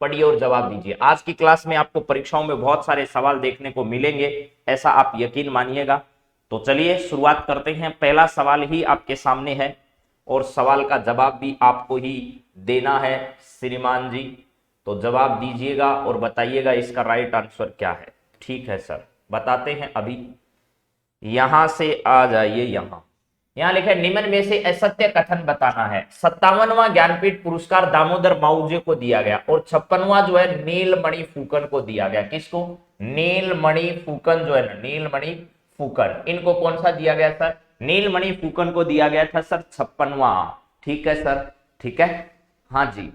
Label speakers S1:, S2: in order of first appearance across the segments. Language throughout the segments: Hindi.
S1: पढ़िए और जवाब दीजिए। आज की क्लास में आपको परीक्षाओं में बहुत सारे सवाल देखने को मिलेंगे, ऐसा आप यकीन मानिएगा। तो चलिए शुरुआत करते हैं। पहला सवाल ही आपके सामने है और सवाल का जवाब भी आपको ही देना है श्रीमान जी। तो जवाब दीजिएगा और बताइएगा इसका राइट आंसर क्या है। ठीक है सर, बताते हैं अभी। यहां से आ जाइए। यहां लिखा है निम्न में से असत्य कथन बताना है। 57वां ज्ञानपीठ पुरस्कार दामोदर माउजे को दिया गया और 56वां जो है नीलमणि फूकन को दिया गया। किसको? नीलमणि फूकन जो है ना, नीलमणि फूकन, इनको कौन सा दिया गया सर? नीलमणि फूकन को दिया गया था सर 56वां। ठीक है सर, ठीक है, हाँ जी।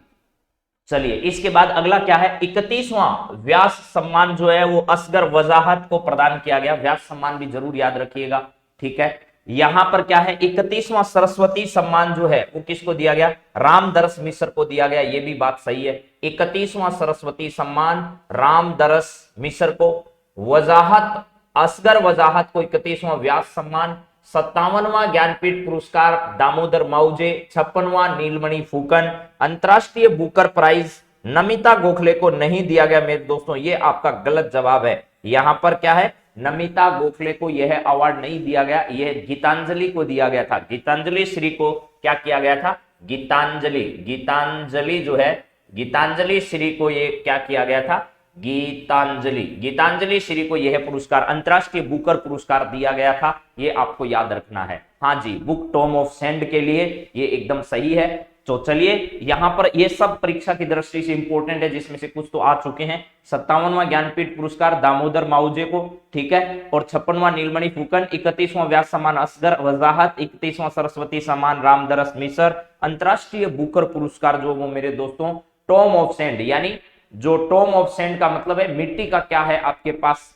S1: चलिए इसके बाद अगला क्या है? 31वां व्यास सम्मान जो है वो असगर वजाहत को प्रदान किया गया। व्यास सम्मान भी जरूर याद रखिएगा। ठीक है, यहां पर क्या है? 31वां सरस्वती सम्मान जो है वो किसको दिया गया? रामदरस मिश्र को दिया गया। ये भी बात सही है। 31वां सरस्वती सम्मान रामदरस मिश्र को, वजाहत असगर वजाहत को 31वां व्यास सम्मान, 57वां ज्ञानपीठ पुरस्कार दामोदर माउजे, 56वां नीलमणि फूकन। अंतरराष्ट्रीय बुकर प्राइज नमिता गोखले को नहीं दिया गया मेरे दोस्तों, ये आपका गलत जवाब है। यहां पर क्या है? नमिता गोखले को यह अवार्ड नहीं दिया गया, यह गीतांजलि को दिया गया था। गीतांजलि श्री को क्या किया गया था? गीतांजलि, गीतांजलि जो है, गीतांजलि श्री को ये क्या किया गया था? गीतांजलि, गीतांजलि श्री को यह पुरस्कार अंतरराष्ट्रीय बुकर पुरस्कार दिया गया था। ये आपको याद रखना है। हाँ जी, बुक टॉम ऑफ सेंड के लिए ये एकदम सही है। तो चलिए यहां पर ये सब परीक्षा की दृष्टि से इंपॉर्टेंट है, जिसमें से कुछ तो आ चुके हैं। 57वां ज्ञानपीठ पुरस्कार दामोदर माउजे को, ठीक है, और 56वां नीलमणि फूकन, 31वां व्यास सम्मान असगर वजाहत, 31वां सरस्वती सम्मान रामदरस मिसर, अंतरराष्ट्रीय बुकर पुरस्कार जो वो मेरे दोस्तों टॉम ऑफ सेंड, यानी जो टॉम ऑफ सेंड का मतलब है मिट्टी का क्या है आपके पास?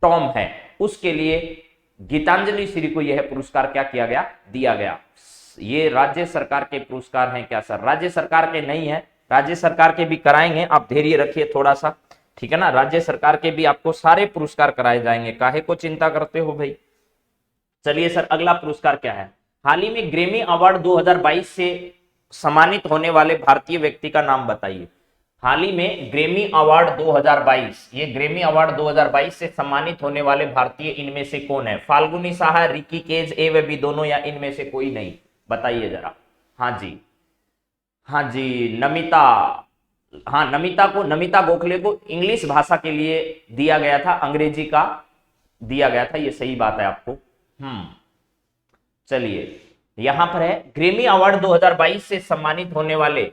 S1: टॉम है, उसके लिए गीतांजलि श्री को यह पुरस्कार क्या किया गया? दिया गया। ये राज्य सरकार के पुरस्कार हैं क्या सर? राज्य सरकार के नहीं है, राज्य सरकार के भी कराएंगे, आप धैर्य रखिए थोड़ा सा, ठीक है ना। राज्य सरकार के भी आपको सारे पुरस्कार कराए जाएंगे, काहे को चिंता करते हो भाई। चलिए सर अगला पुरस्कार क्या है? हाल ही में ग्रेमी अवार्ड 2022 से सम्मानित होने वाले भारतीय व्यक्ति का नाम बताइए। हाल ही में ग्रेमी अवार्ड 2022, ये ग्रेमी अवार्ड 2022 से सम्मानित होने वाले भारतीय इनमें से कौन है? फाल्गुनी साहा, रिकी केज, ए व बी दोनों, या इनमें से कोई नहीं? बताइए जरा। हाँ जी, हाँ जी, नमिता, हाँ नमिता को, नमिता गोखले को इंग्लिश भाषा के लिए दिया गया था, अंग्रेजी का दिया गया था, ये सही बात है आपको। चलिए यहां पर है ग्रेमी अवार्ड 2022 से सम्मानित होने वाले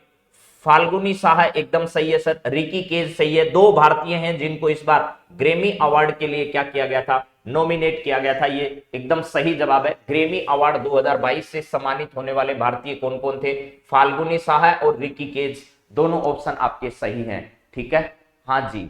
S1: फाल्गुनी साहा एकदम सही है सर, रिकी केज सही है। दो भारतीय हैं जिनको इस बार ग्रेमी अवार्ड के लिए क्या किया गया था? नॉमिनेट किया गया था, ये एकदम सही जवाब है। ग्रेमी अवार्ड 2022 से सम्मानित होने वाले भारतीय कौन कौन थे? फाल्गुनी साहा और रिकी केज, दोनों ऑप्शन आपके सही हैं। ठीक है, हाँ जी,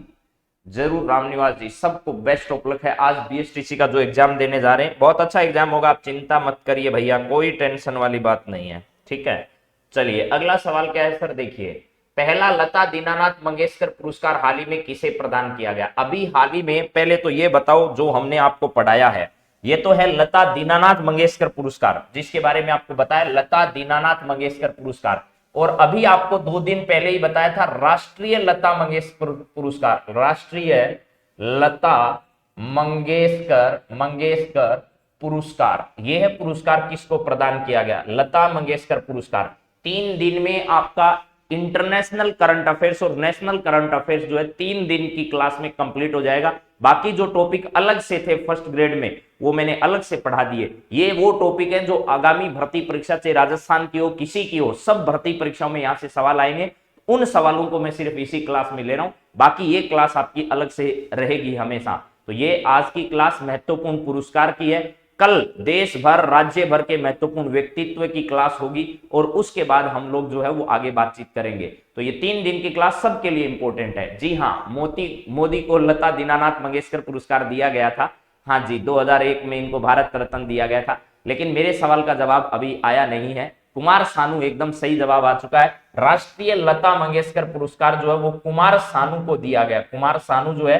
S1: जरूर रामनिवास जी, सबको बेस्ट ऑफ लक है। आज बीएसटीसी का जो एग्जाम देने जा रहे हैं बहुत अच्छा एग्जाम होगा, आप चिंता मत करिए भैया, कोई टेंशन वाली बात नहीं है। ठीक है, चलिए अगला सवाल क्या है सर? देखिए, पहला लता दीनानाथ मंगेशकर पुरस्कार हाल ही में किसे प्रदान किया गया? अभी हाल ही में, पहले तो ये बताओ जो हमने आपको पढ़ाया है, ये तो है लता दीनानाथ मंगेशकर पुरस्कार, जिसके बारे में आपको बताया लता दीनानाथ मंगेशकर पुरस्कार। और अभी आपको 2 दिन पहले ही बताया था राष्ट्रीय लता मंगेशकर पुरस्कार, राष्ट्रीय लता मंगेशकर मंगेशकर पुरस्कार। यह पुरस्कार किसको प्रदान किया गया? लता मंगेशकर पुरस्कार। 3 दिन में आपका इंटरनेशनल करंट अफेयर्स और नेशनल करंट अफेयर्स जो है 3 दिन की क्लास में कंप्लीट हो जाएगा। बाकी जो टॉपिक अलग से थे फर्स्ट ग्रेड में वो मैंने अलग से पढ़ा दिए। ये वो टॉपिक है जो आगामी भर्ती परीक्षा, चाहे राजस्थान की हो किसी की हो, सब भर्ती परीक्षाओं में यहां से सवाल आएंगे। उन सवालों को मैं सिर्फ इसी क्लास में ले रहा हूं, बाकी ये क्लास आपकी अलग से रहेगी हमेशा। तो ये आज की क्लास महत्वपूर्ण पुरस्कार की है। कल देश भर राज्य भर के महत्वपूर्ण व्यक्तित्व की क्लास होगी और उसके बाद हम लोग जो है वो आगे बातचीत करेंगे। तो ये 3 दिन की क्लास सबके लिए इंपॉर्टेंट है। जी हाँ, मोदी को लता दीनानाथ मंगेशकर पुरस्कार दिया गया था। हाँ जी, 2001 में इनको भारत रत्न दिया गया था। लेकिन मेरे सवाल का जवाब अभी आया नहीं है। कुमार सानू एकदम सही जवाब आ चुका है। राष्ट्रीय लता मंगेशकर पुरस्कार जो है वो कुमार सानू को दिया गया। कुमार सानू जो है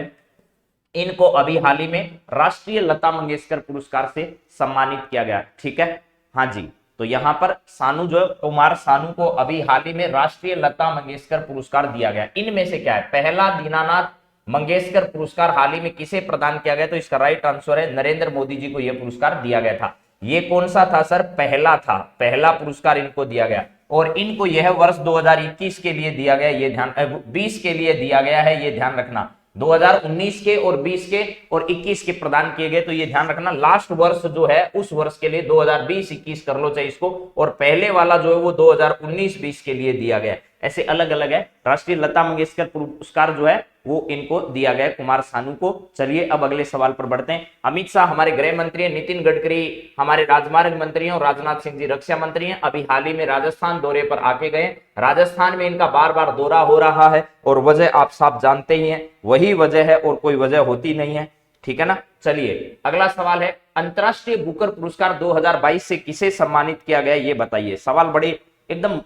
S1: इनको अभी हाल ही में राष्ट्रीय लता मंगेशकर पुरस्कार से सम्मानित किया गया। ठीक है, हाँ जी, तो यहाँ पर सानू जो है, कुमार सानू को अभी हाल ही में राष्ट्रीय लता मंगेशकर पुरस्कार दिया गया। इनमें से क्या है, पहला दीनानाथ मंगेशकर पुरस्कार हाल ही में किसे प्रदान किया गया, तो इसका राइट आंसर है नरेंद्र मोदी जी को यह पुरस्कार दिया गया था। ये कौन सा था सर, पहला था, पहला पुरस्कार इनको दिया गया। और इनको यह वर्ष 2021 के लिए दिया गया, ये ध्यान 20 के लिए दिया गया है, ये ध्यान रखना। 2019 के और 20 के और 21 के प्रदान किए गए, तो ये ध्यान रखना लास्ट वर्ष जो है उस वर्ष के लिए 2020-21 कर लो चाहे इसको, और पहले वाला जो है वो 2019-20 के लिए दिया गया। ऐसे अलग अलग है। राष्ट्रीय लता मंगेशकर पुरस्कार जो है वो इनको दिया गया, कुमार सानू को। चलिए अब अगले सवाल पर बढ़ते हैं। अमित शाह हमारे गृह मंत्री हैं, नितिन गडकरी हमारे राजमार्ग मंत्री हैं और राजनाथ सिंह जी रक्षा मंत्री हैं। अभी हाल ही में राजस्थान दौरे पर आके गए। राजस्थान में इनका बार बार दौरा हो रहा है और वजह आप साफ जानते ही हैं, वही वजह है और कोई वजह होती नहीं है, ठीक है ना। चलिए अगला सवाल है, अंतरराष्ट्रीय बुकर पुरस्कार 2022 से किसे सम्मानित किया गया, ये बताइए। सवाल बड़े एकदम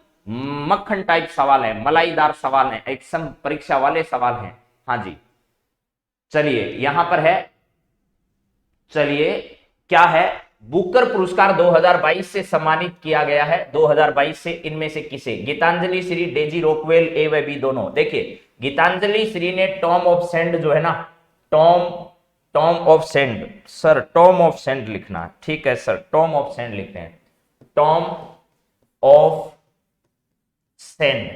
S1: मक्खन टाइप सवाल है, मलाईदार सवाल है, एग्जाम परीक्षा वाले सवाल हैं। हाँ जी, चलिए यहां पर है, चलिए क्या है, बुकर पुरस्कार 2022 से सम्मानित किया गया है। 2022 से इनमें से किसे, गीतांजलि श्री, डेजी रॉकवेल, ए व बी दोनों। देखिए गीतांजलि श्री ने टॉम ऑफ सेंड जो है ना, Tom of sand, sir Tom of sand लिखना, ठीक है सर, टॉम ऑफ सेंड लिखते हैं, टॉम ऑफ सेंड।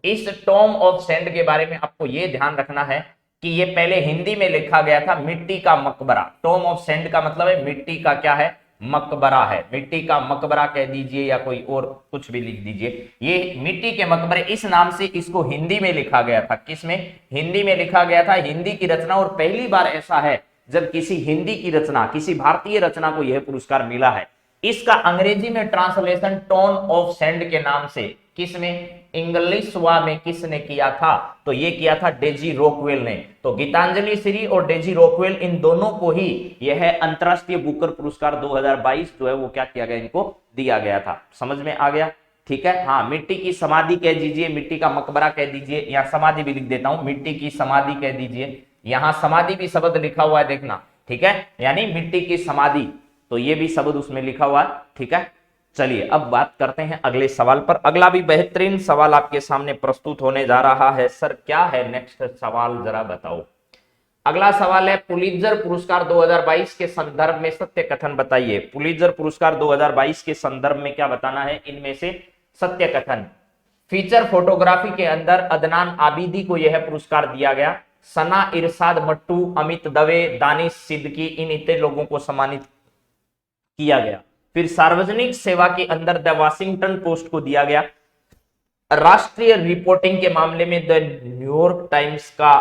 S1: इस टॉम ऑफ सेंड के बारे में आपको यह ध्यान रखना है कि ये पहले हिंदी में लिखा गया था मिट्टी का मकबरा। टॉम ऑफ सेंड का मतलब है मिट्टी का क्या है, मकबरा है, मिट्टी का मकबरा कह दीजिए या कोई और कुछ भी लिख दीजिए। ये मिट्टी के मकबरे इस नाम से इसको हिंदी में लिखा गया था। किसमें, हिंदी में लिखा गया था, हिंदी की रचना। और पहली बार ऐसा है जब किसी हिंदी की रचना, किसी भारतीय रचना को यह पुरस्कार मिला है। इसका अंग्रेजी में ट्रांसलेशन टॉम ऑफ सेंड के नाम से, किसमें, इंग्लिश में किसने किया था, तो ये किया था डेजी रॉकवेल ने। तो गीतांजलि श्री और डेजी रॉकवेल, इन दोनों को ही यह अंतरराष्ट्रीय बुकर पुरस्कार 2022 जो है वो क्या किया गया, इनको दिया गया था। समझ में आ गया, ठीक है। हाँ, मिट्टी की समाधि कह दीजिए, मिट्टी का मकबरा कह दीजिए, या समाधि भी लिख देता हूं, मिट्टी की समाधि कह दीजिए। यहां समाधि भी शब्द लिखा हुआ है, देखना, ठीक है, यानी मिट्टी की समाधि, तो ये भी शब्द उसमें लिखा हुआ है, ठीक है। चलिए अब बात करते हैं अगले सवाल पर। अगला भी बेहतरीन सवाल आपके सामने प्रस्तुत होने जा रहा है। सर क्या है नेक्स्ट सवाल, जरा बताओ। अगला सवाल है, पुलित्जर पुरस्कार 2022 के संदर्भ में सत्य कथन बताइए। पुलित्जर पुरस्कार 2022 के संदर्भ में क्या बताना है, इनमें से सत्य कथन। फीचर फोटोग्राफी के अंदर अदनान आबिदी को यह पुरस्कार दिया गया। सना इरशाद मट्टू, अमित दवे, दानिश सिद्दीकी, इन इतने लोगों को सम्मानित किया गया। फिर सार्वजनिक सेवा के अंदर द वाशिंगटन पोस्ट को दिया गया। राष्ट्रीय रिपोर्टिंग के मामले में द न्यूयॉर्क टाइम्स का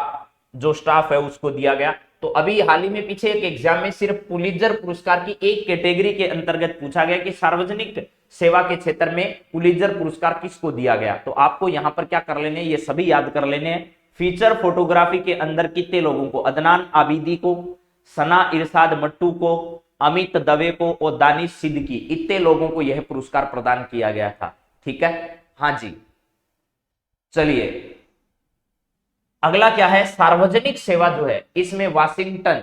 S1: जो स्टाफ है उसको दिया गया। तो अभी हाल ही में पीछे एक एग्जाम में सिर्फ पुलित्जर पुरस्कार की एक कैटेगरी के अंतर्गत पूछा गया कि सार्वजनिक सेवा के क्षेत्र में पुलित्जर पुरस्कार किसको दिया गया। तो आपको यहां पर क्या कर लेने, ये सभी याद कर लेने हैं। फीचर फोटोग्राफी के अंदर कितने लोगों को, अदनान आबिदी को, सना इरशाद मट्टू को, अमित दवे को और दानिश सिद्दीकी, इतने लोगों को यह पुरस्कार प्रदान किया गया था, ठीक है। हाँ जी, चलिए अगला क्या है, सार्वजनिक सेवा जो है इसमें वाशिंगटन।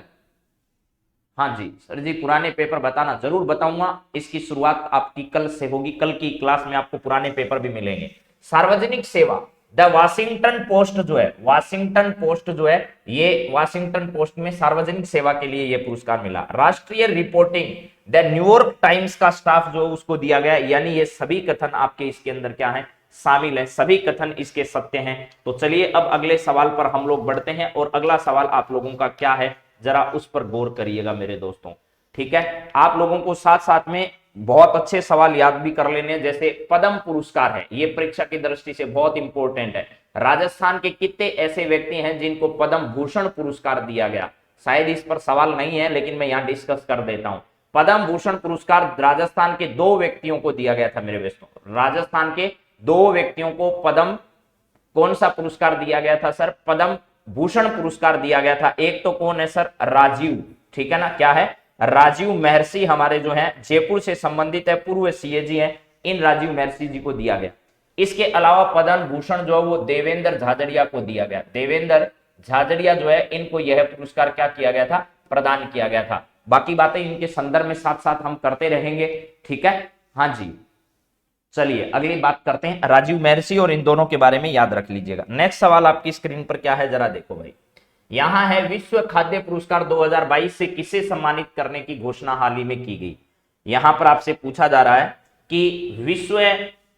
S1: हाँ जी सर जी, पुराने पेपर बताना, जरूर बताऊंगा। इसकी शुरुआत आपकी कल से होगी, कल की क्लास में आपको पुराने पेपर भी मिलेंगे। सार्वजनिक सेवा, द वाशिंगटन पोस्ट जो है, वाशिंगटन पोस्ट जो है, ये वाशिंगटन पोस्ट में सार्वजनिक सेवा के लिए यह पुरस्कार मिला। राष्ट्रीय रिपोर्टिंग, द न्यूयॉर्क टाइम्स का स्टाफ जो उसको दिया गया। यानी ये सभी कथन आपके इसके अंदर क्या है, शामिल है, सभी कथन इसके सत्य हैं। तो चलिए अब अगले सवाल पर हम लोग बढ़ते हैं, और अगला सवाल आप लोगों का क्या है, जरा उस पर गौर करिएगा मेरे दोस्तों, ठीक है। आप लोगों को साथ साथ में बहुत अच्छे सवाल याद भी कर लेने हैं। जैसे पद्म पुरस्कार है, ये परीक्षा की दृष्टि से बहुत इंपॉर्टेंट है। राजस्थान के कितने ऐसे व्यक्ति हैं जिनको पद्म भूषण पुरस्कार दिया गया, शायद इस पर सवाल नहीं है लेकिन मैं यहां डिस्कस कर देता हूं। पद्म भूषण पुरस्कार राजस्थान के 2 व्यक्तियों को दिया गया था मेरे दोस्तों। राजस्थान के 2 व्यक्तियों को पद्म कौन सा पुरस्कार दिया गया था सर, पद्म भूषण पुरस्कार दिया गया था। एक तो कौन है सर, राजीव, ठीक है ना, क्या है, राजीव महर्षि, हमारे जो हैं जयपुर से संबंधित है, पूर्व सीएजी हैं, इन राजीव महर्षि जी को दिया गया। इसके अलावा पद्म भूषण जो है वो देवेंद्र झाझड़िया को दिया गया। देवेंद्र झाझड़िया जो है, इनको यह पुरस्कार क्या किया गया था, प्रदान किया गया था। बाकी बातें इनके संदर्भ में साथ साथ हम करते रहेंगे, ठीक है। हाँ जी। चलिए अगली बात करते हैं राजीव महर्षि, और इन दोनों के बारे में याद रख लीजिएगा। नेक्स्ट सवाल आपकी स्क्रीन पर क्या है, जरा देखो भाई। यहां है विश्व खाद्य पुरस्कार 2022 से किसे सम्मानित करने की घोषणा हाल ही में की गई। यहां पर आपसे पूछा जा रहा है कि विश्व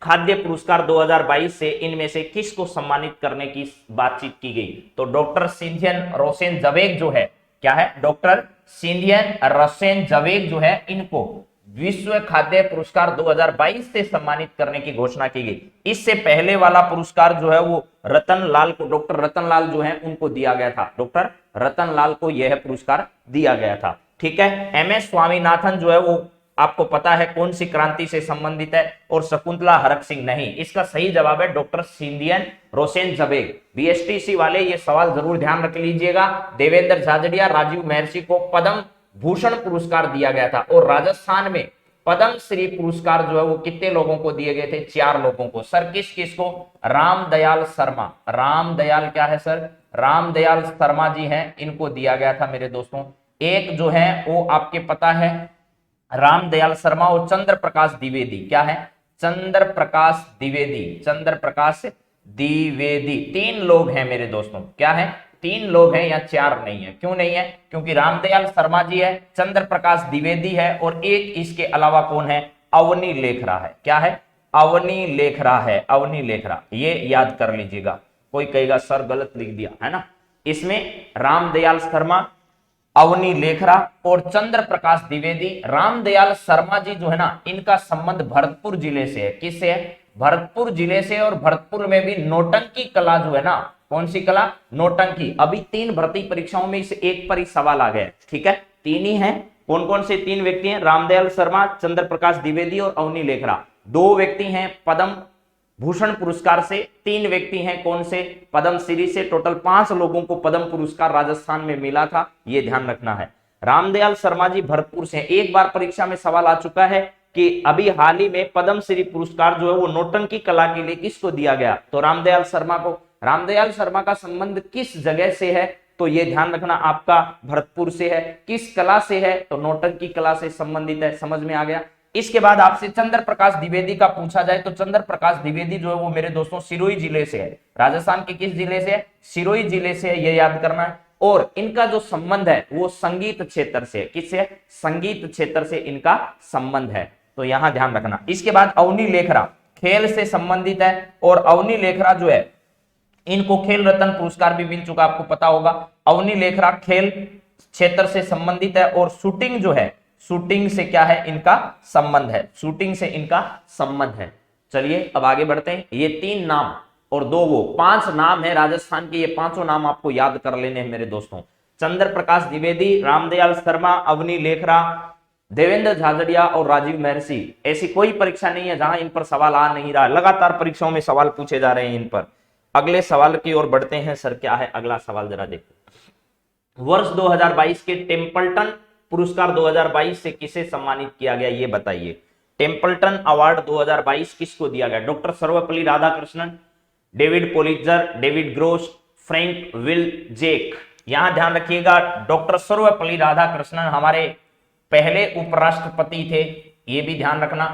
S1: खाद्य पुरस्कार 2022 से इनमें से किसको सम्मानित करने की बातचीत की गई। तो डॉक्टर सिंधियन रोसेनजवेग जो है, क्या है, डॉक्टर सिंधियन रोसेनजवेग जो है, इनको विश्व खाद्य पुरस्कार 2022 से सम्मानित करने की घोषणा की गई। इससे पहले वाला पुरस्कार जो है वो रतन लाल को, डॉक्टर रतन लाल जो है उनको दिया गया था। डॉक्टर रतन लाल को यह पुरस्कार दिया गया था। ठीक है। एम एस स्वामीनाथन जो है वो आपको पता है कौन सी क्रांति से संबंधित है, और शकुंतला हरक सिंह नहीं। इसका सही जवाब है डॉक्टर सिंधियन रोसेनजवेग। बीएसटीसी वाले ये सवाल जरूर ध्यान रख लीजिएगा। देवेंद्र झाझड़िया, राजीव महर्षि को पद्म भूषण पुरस्कार दिया गया था, और राजस्थान में पद्म श्री पुरस्कार जो है वो कितने लोगों को दिए गए थे, 4 लोगों को। सर किस किसको, रामदयाल शर्मा, रामदयाल क्या है सर, रामदयाल शर्मा जी हैं, इनको दिया गया था मेरे दोस्तों। एक जो है वो आपके पता है रामदयाल शर्मा, और चंद्र प्रकाश द्विवेदी, क्या है, चंद्र प्रकाश द्विवेदी, चंद्र प्रकाश द्विवेदी। 3 लोग हैं मेरे दोस्तों, क्या है, 3 लोग हैं या 4 नहीं है। क्यों नहीं है, क्योंकि रामदयाल शर्मा जी है, चंद्र प्रकाश द्विवेदी है, और एक इसके अलावा कौन है, अवनी लेखरा है। क्या है, अवनी लेखरा है, अवनी लेखरा, ये याद कर लीजिएगा। कोई कहेगा सर गलत लिख दिया है ना, इसमें रामदयाल शर्मा, अवनी लेखरा और चंद्र प्रकाश द्विवेदी। रामदयाल शर्मा जी जो है ना, इनका संबंध भरतपुर जिले से है। किससे है, भरतपुर जिले से, और भरतपुर में भी नौटंकी कला जो है ना, कौन सी कला, नौटंकी। अभी 3 भर्ती परीक्षाओं में इस एक पर ही सवाल आ गया। ठीक है, 3 ही है। कौन कौन से 3 व्यक्ति हैं, रामदयाल शर्मा, चंद्र प्रकाश द्विवेदी और अवनी लेखरा। 2 व्यक्ति हैं पद्म भूषण पुरस्कार से, 3 व्यक्ति हैं कौन से, पद्मश्री से। टोटल 5 लोगों को पद्म पुरस्कार राजस्थान में मिला था, ये ध्यान रखना है। रामदयाल शर्मा जी भरतपुर से। एक बार परीक्षा में सवाल आ चुका है कि अभी हाल ही में पद्मश्री पुरस्कार जो है वो नौटंकी कला के लिए किसको दिया गया, तो रामदयाल शर्मा को। रामदयाल शर्मा का संबंध किस जगह से है, तो ये ध्यान रखना आपका भरतपुर से है। किस कला से है, तो नौटंकी कला से संबंधित है। समझ में आ गया। इसके बाद आपसे चंद्र प्रकाश द्विवेदी का पूछा जाए तो चंद्र प्रकाश द्विवेदी जो है वो मेरे दोस्तों सिरोही जिले से है। राजस्थान के किस जिले से है, सिरोही जिले से है, ये याद करना है। और इनका जो संबंध है वो संगीत क्षेत्र से, किससे, संगीत क्षेत्र से इनका संबंध है, तो यहां ध्यान रखना। इसके बाद अवनी लेखरा खेल से संबंधित है, और अवनी लेखरा जो है इनको खेल रत्न पुरस्कार भी मिल चुका, आपको पता होगा। अवनी लेखरा खेल क्षेत्र से संबंधित है, और शूटिंग जो है, शूटिंग से क्या है, इनका संबंध है, शूटिंग से इनका संबंध है। चलिए अब आगे बढ़ते हैं। ये 3 नाम और 2 वो 5 नाम है राजस्थान के, ये 5 नाम आपको याद कर लेने हैं मेरे दोस्तों। चंद्र प्रकाश द्विवेदी, रामदयाल शर्मा, अवनी लेखरा, देवेंद्र झाझड़िया और राजीव महर्षि। ऐसी कोई परीक्षा नहीं है जहां इन पर सवाल आ नहीं रहा, लगातार परीक्षाओं में सवाल पूछे जा रहे हैं इन पर। अगले सवाल की ओर बढ़ते हैं। सर क्या है अगला सवाल, जरा देखो। वर्ष 2022 के टेम्पल्टन पुरस्कार 2022 से किसे सम्मानित किया गया, ये बताइए। टेम्पल्टन अवार्ड 2022 किसको दिया गया, doctor Sarvepalli Radhakrishnan, David Politzer, David Gross, Frank Wilczek. यहां ध्यान रखिएगा, डॉक्टर सर्वपल्ली राधाकृष्णन हमारे पहले उपराष्ट्रपति थे, ये भी ध्यान रखना।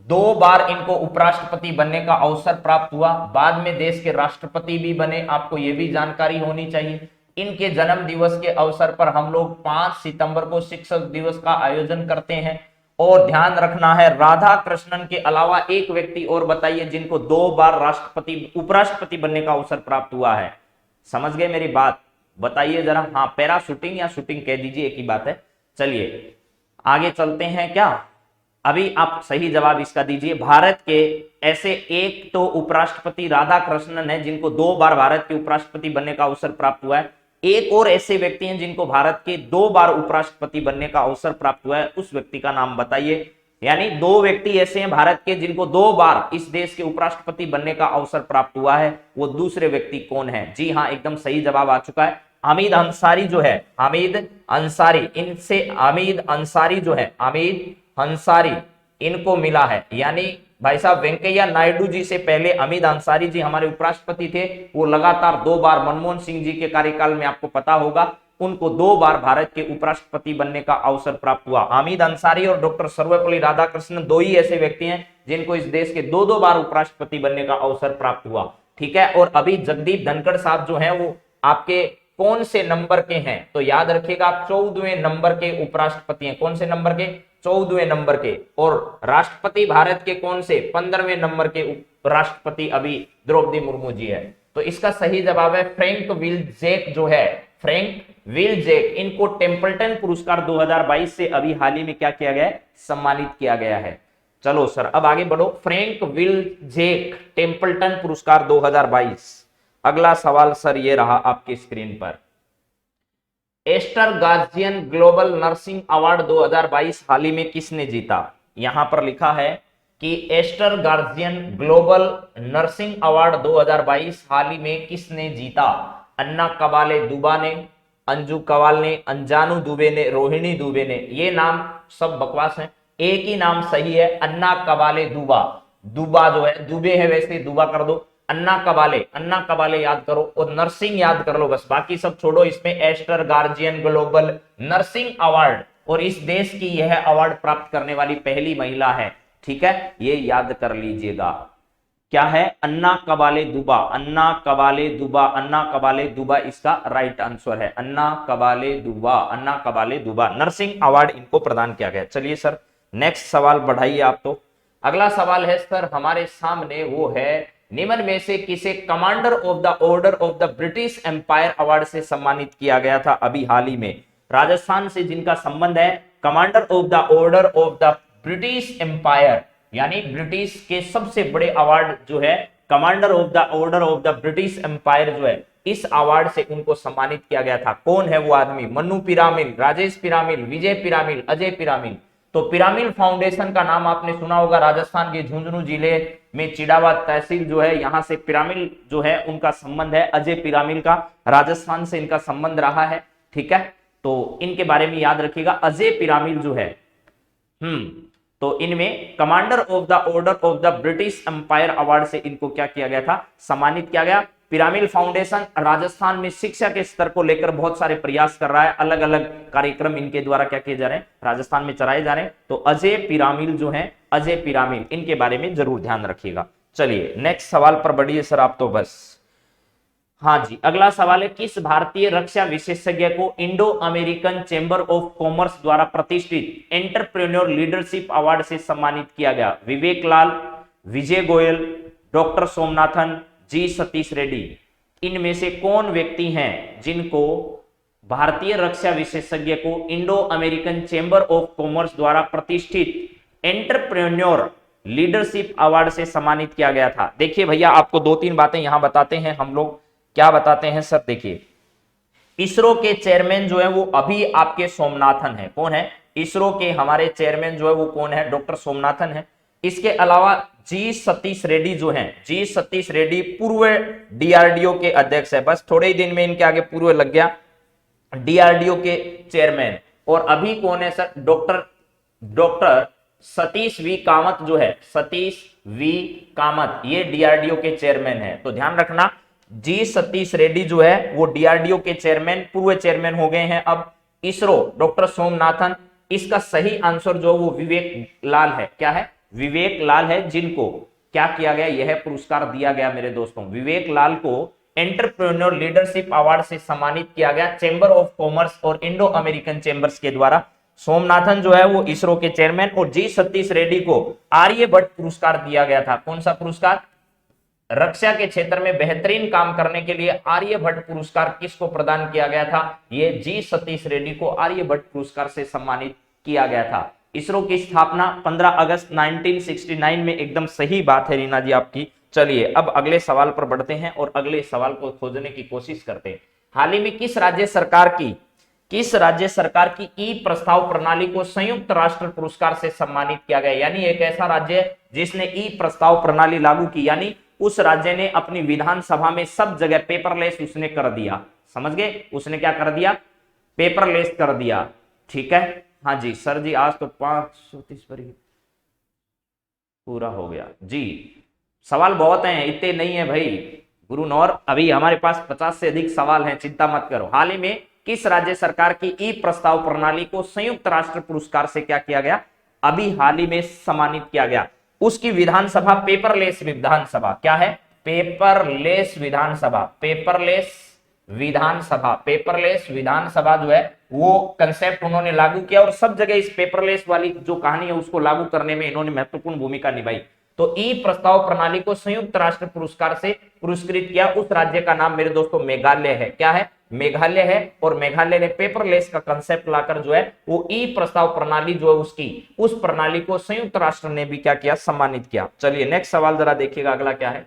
S1: 2 बार इनको उपराष्ट्रपति बनने का अवसर प्राप्त हुआ, बाद में देश के राष्ट्रपति भी बने, आपको ये भी जानकारी होनी चाहिए। इनके जन्म दिवस के अवसर पर हम लोग 5 सितंबर को शिक्षक दिवस का आयोजन करते हैं। और ध्यान रखना है, राधा कृष्णन के अलावा एक व्यक्ति और बताइए जिनको 2 बार राष्ट्रपति उपराष्ट्रपति बनने का अवसर प्राप्त हुआ है। समझ गए मेरी बात, बताइए जरा। हाँ, पैरा शूटिंग या शूटिंग कह दीजिए, एक ही बात है। चलिए आगे चलते हैं। क्या अभी आप सही जवाब इसका दीजिए। भारत के ऐसे एक तो उपराष्ट्रपति राधा कृष्णन है जिनको 2 बार भारत के उपराष्ट्रपति बनने का अवसर प्राप्त हुआ है। एक और ऐसे व्यक्ति हैं जिनको भारत के 2 बार उपराष्ट्रपति बनने का अवसर प्राप्त हुआ है, उस व्यक्ति का नाम बताइए। यानी 2 व्यक्ति ऐसे हैं भारत के जिनको 2 बार इस देश के उपराष्ट्रपति बनने का अवसर प्राप्त हुआ है, वो दूसरे व्यक्ति कौन है। जी हाँ, एकदम सही जवाब आ चुका है। हामिद अंसारी जो है, हामिद अंसारी, इनसे हामिद अंसारी जो है, हामिद अंसारी इनको मिला है। यानी भाई साहब वेंकैया नायडू जी से पहले हामिद अंसारी जी हमारे उपराष्ट्रपति थे। वो लगातार 2 बार मनमोहन सिंह जी के कार्यकाल में आपको पता होगा उनको 2 बार भारत के उपराष्ट्रपति बनने का अवसर प्राप्त हुआ। हामिद अंसारी और डॉक्टर सर्वपल्ली राधाकृष्णन 2 ही ऐसे व्यक्ति हैं जिनको इस देश के 2-2 बार उपराष्ट्रपति बनने का अवसर प्राप्त हुआ। ठीक है, और अभी जगदीप धनखड़ साहब जो हैं वो आपके कौन से नंबर के हैं, तो याद रखिएगा आप 14वें नंबर के उपराष्ट्रपति हैं। कौन से नंबर के? 14वें नंबर के। और राष्ट्रपति भारत के कौन से? 15वें नंबर के राष्ट्रपति अभी द्रौपदी मुर्मू जी है। तो इसका सही जवाब है फ्रैंक विल्जेक जो है, फ्रैंक विल्जेक। इनको टेम्पल्टन पुरस्कार 2022 से अभी हाल ही में क्या किया गया है? सम्मानित किया गया है। चलो सर अब आगे बढ़ो। फ्रैंक विल्जेक टेम्पल्टन पुरस्कार 2022। अगला सवाल सर ये रहा आपकी स्क्रीन पर। Aster Guardian Global Nursing Award 2022 हाल ही में किसने जीता? यहां पर लिखा है कि Aster Guardian Global Nursing Award 2022 हाल ही में किसने जीता? अन्ना कबाले दुबा ने, अंजू कवाल ने, अंजानू दुबे ने, रोहिणी दुबे ने। ये नाम सब बकवास हैं, एक ही नाम सही है, अन्ना कबाले दुबा। दुबा जो है दुबे है, वैसे दुबा कर दो। अन्ना कबाले याद करो और नर्सिंग याद कर लो, बस बाकी सब छोड़ो। इसमें Aster Guardian Global Nursing Award, और इस देश की यह अवार्ड प्राप्त करने वाली पहली महिला है। ठीक है, ये याद कर लीजिएगा। क्या है? अन्ना कबाले दुबा, अन्ना कबाले दुबा, अन्ना कबाले दुबा इसका राइट आंसर है। अन्ना कबाले दुबा, अन्ना कबाले दुबा नर्सिंग अवार्ड इनको प्रदान किया गया। चलिए सर नेक्स्ट सवाल बढ़ाइए आप। तो अगला सवाल है सर हमारे सामने, वो है निम्न में से किसे Commander of the Order of the British Empire award से सम्मानित किया गया था अभी हाल ही में? राजस्थान से जिनका संबंध है, Commander of the Order of the British Empire, यानी ब्रिटिश के सबसे बड़े अवार्ड जो है Commander of the Order of the British Empire जो है, इस अवार्ड से उनको सम्मानित किया गया था। कौन है वो आदमी? मन्नू पिरामिल, राजेश पिरामिल, विजय पिरामिल, अजय पिरामिल। तो पिरामिल फाउंडेशन का नाम आपने सुना होगा। राजस्थान के झुंझुनू जिले में चिड़ावा तहसील जो है, यहां से पिरामिल जो है उनका संबंध है, अजय पिरामिल का राजस्थान से इनका संबंध रहा है। ठीक है, तो इनके बारे में याद रखिएगा। अजय पिरामिल जो है तो इनमें Commander of the Order of the British Empire award से इनको क्या किया गया था? सम्मानित किया गया। पिरामिल फाउंडेशन राजस्थान में शिक्षा के स्तर को लेकर बहुत सारे प्रयास कर रहा है, अलग अलग कार्यक्रम इनके द्वारा क्या किए जा रहे हैं? राजस्थान में चलाए जा रहे हैं। तो अजय पिरामिल जो है, अजय पिरामिल, इनके बारे में जरूर ध्यान रखिएगा। चलिए नेक्स्ट सवाल पर बढ़िए सर आप तो बस। हाँ जी, अगला सवाल है किस भारतीय रक्षा विशेषज्ञ को Indo American chamber of commerce द्वारा प्रतिष्ठित एंटरप्रेन्योर लीडरशिप अवार्ड से सम्मानित किया गया? विवेक लाल, विजय गोयल, डॉक्टर सोमनाथन, जी सतीश रेड्डी। इनमें से कौन व्यक्ति हैं जिनको भारतीय रक्षा विशेषज्ञ को Indo American chamber of commerce द्वारा प्रतिष्ठित एंटरप्रेन्योर लीडरशिप अवार्ड से सम्मानित किया गया था? देखिए भैया आपको 2-3 बातें यहां बताते हैं हम लोग। क्या बताते हैं सर? देखिए इसरो के चेयरमैन जो है वो अभी आपके सोमनाथन है। कौन है? इसरो के हमारे चेयरमैन जो है वो कौन है? डॉक्टर सोमनाथन है। इसके अलावा जी सतीश रेड्डी जो हैं, जी सतीश रेड्डी पूर्व डीआरडीओ के अध्यक्ष है। बस थोड़े ही दिन में इनके आगे पूर्व लग गया, डीआरडीओ के चेयरमैन। और अभी कौन है sir? Doctor Satish V Kamath जो है, सतीश वी कामत, ये डीआरडीओ के चेयरमैन है। तो ध्यान रखना जी सतीश रेड्डी जो है वो डीआरडीओ के चेयरमैन, पूर्व चेयरमैन हो गए हैं। अब इसरो डॉक्टर सोमनाथन, इसका सही आंसर जो वो विवेक लाल है। क्या है? विवेक लाल है, जिनको क्या किया गया? यह पुरस्कार दिया गया मेरे दोस्तों। विवेक लाल को एंटरप्रेन्योर लीडरशिप अवार्ड से सम्मानित किया गया चैम्बर ऑफ कॉमर्स और इंडो अमेरिकन चैम्बर्स के द्वारा। सोमनाथन जो है वो इसरो के चेयरमैन, और जी सतीश रेड्डी को आर्यभट्ट पुरस्कार दिया गया था। कौन सा पुरस्कार? रक्षा के क्षेत्र में बेहतरीन काम करने के लिए आर्यभट्ट पुरस्कार किसको प्रदान किया गया था? ये जी सतीश रेड्डी को आर्यभट्ट पुरस्कार से सम्मानित किया गया था। इसरो की स्थापना 15 अगस्त 1969 में, एकदम सही बात है रीना जी आपकी। चलिए अब अगले सवाल पर बढ़ते हैं और अगले सवाल को खोजने की कोशिश करते हैं। हाल ही में किस राज्य सरकार की ई प्रस्ताव प्रणाली को संयुक्त राष्ट्र पुरस्कार से सम्मानित किया गया? यानी एक ऐसा राज्य जिसने ई प्रस्ताव प्रणाली लागू की, यानी उस राज्य ने अपनी विधानसभा में सब जगह पेपरलेस उसने कर दिया। समझ गए? उसने क्या कर दिया? पेपरलेस कर दिया। ठीक है, हाँ जी सर जी, आज तो 530 पर पूरा हो गया जी। सवाल बहुत हैं, इतने नहीं है भाई गुरु नौर, अभी हमारे पास 50 से अधिक सवाल हैं, चिंता मत करो। हाल ही में किस राज्य सरकार की ई प्रस्ताव प्रणाली को संयुक्त राष्ट्र पुरस्कार से क्या किया गया, अभी हाल ही में सम्मानित किया गया। उसकी विधानसभा पेपरलेस विधानसभा, क्या है, पेपरलेस विधानसभा, पेपरलेस विधानसभा, पेपरलेस विधानसभा जो है वो कंसेप्ट उन्होंने लागू किया और सब जगह इस पेपरलेस वाली जो कहानी है उसको लागू करने में इन्होंने महत्वपूर्ण भूमिका निभाई। तो ई प्रस्ताव प्रणाली को संयुक्त राष्ट्र पुरस्कार से पुरस्कृत किया। उस राज्य का नाम मेरे दोस्तों मेघालय है, क्या है, मेघालय है। और मेघालय ने पेपरलेस का कंसेप्ट लाकर जो है वो ई प्रस्ताव प्रणाली जो है उसकी, उस प्रणाली को संयुक्त राष्ट्र ने भी क्या किया, सम्मानित किया। चलिए नेक्स्ट सवाल जरा देखिएगा, अगला क्या है,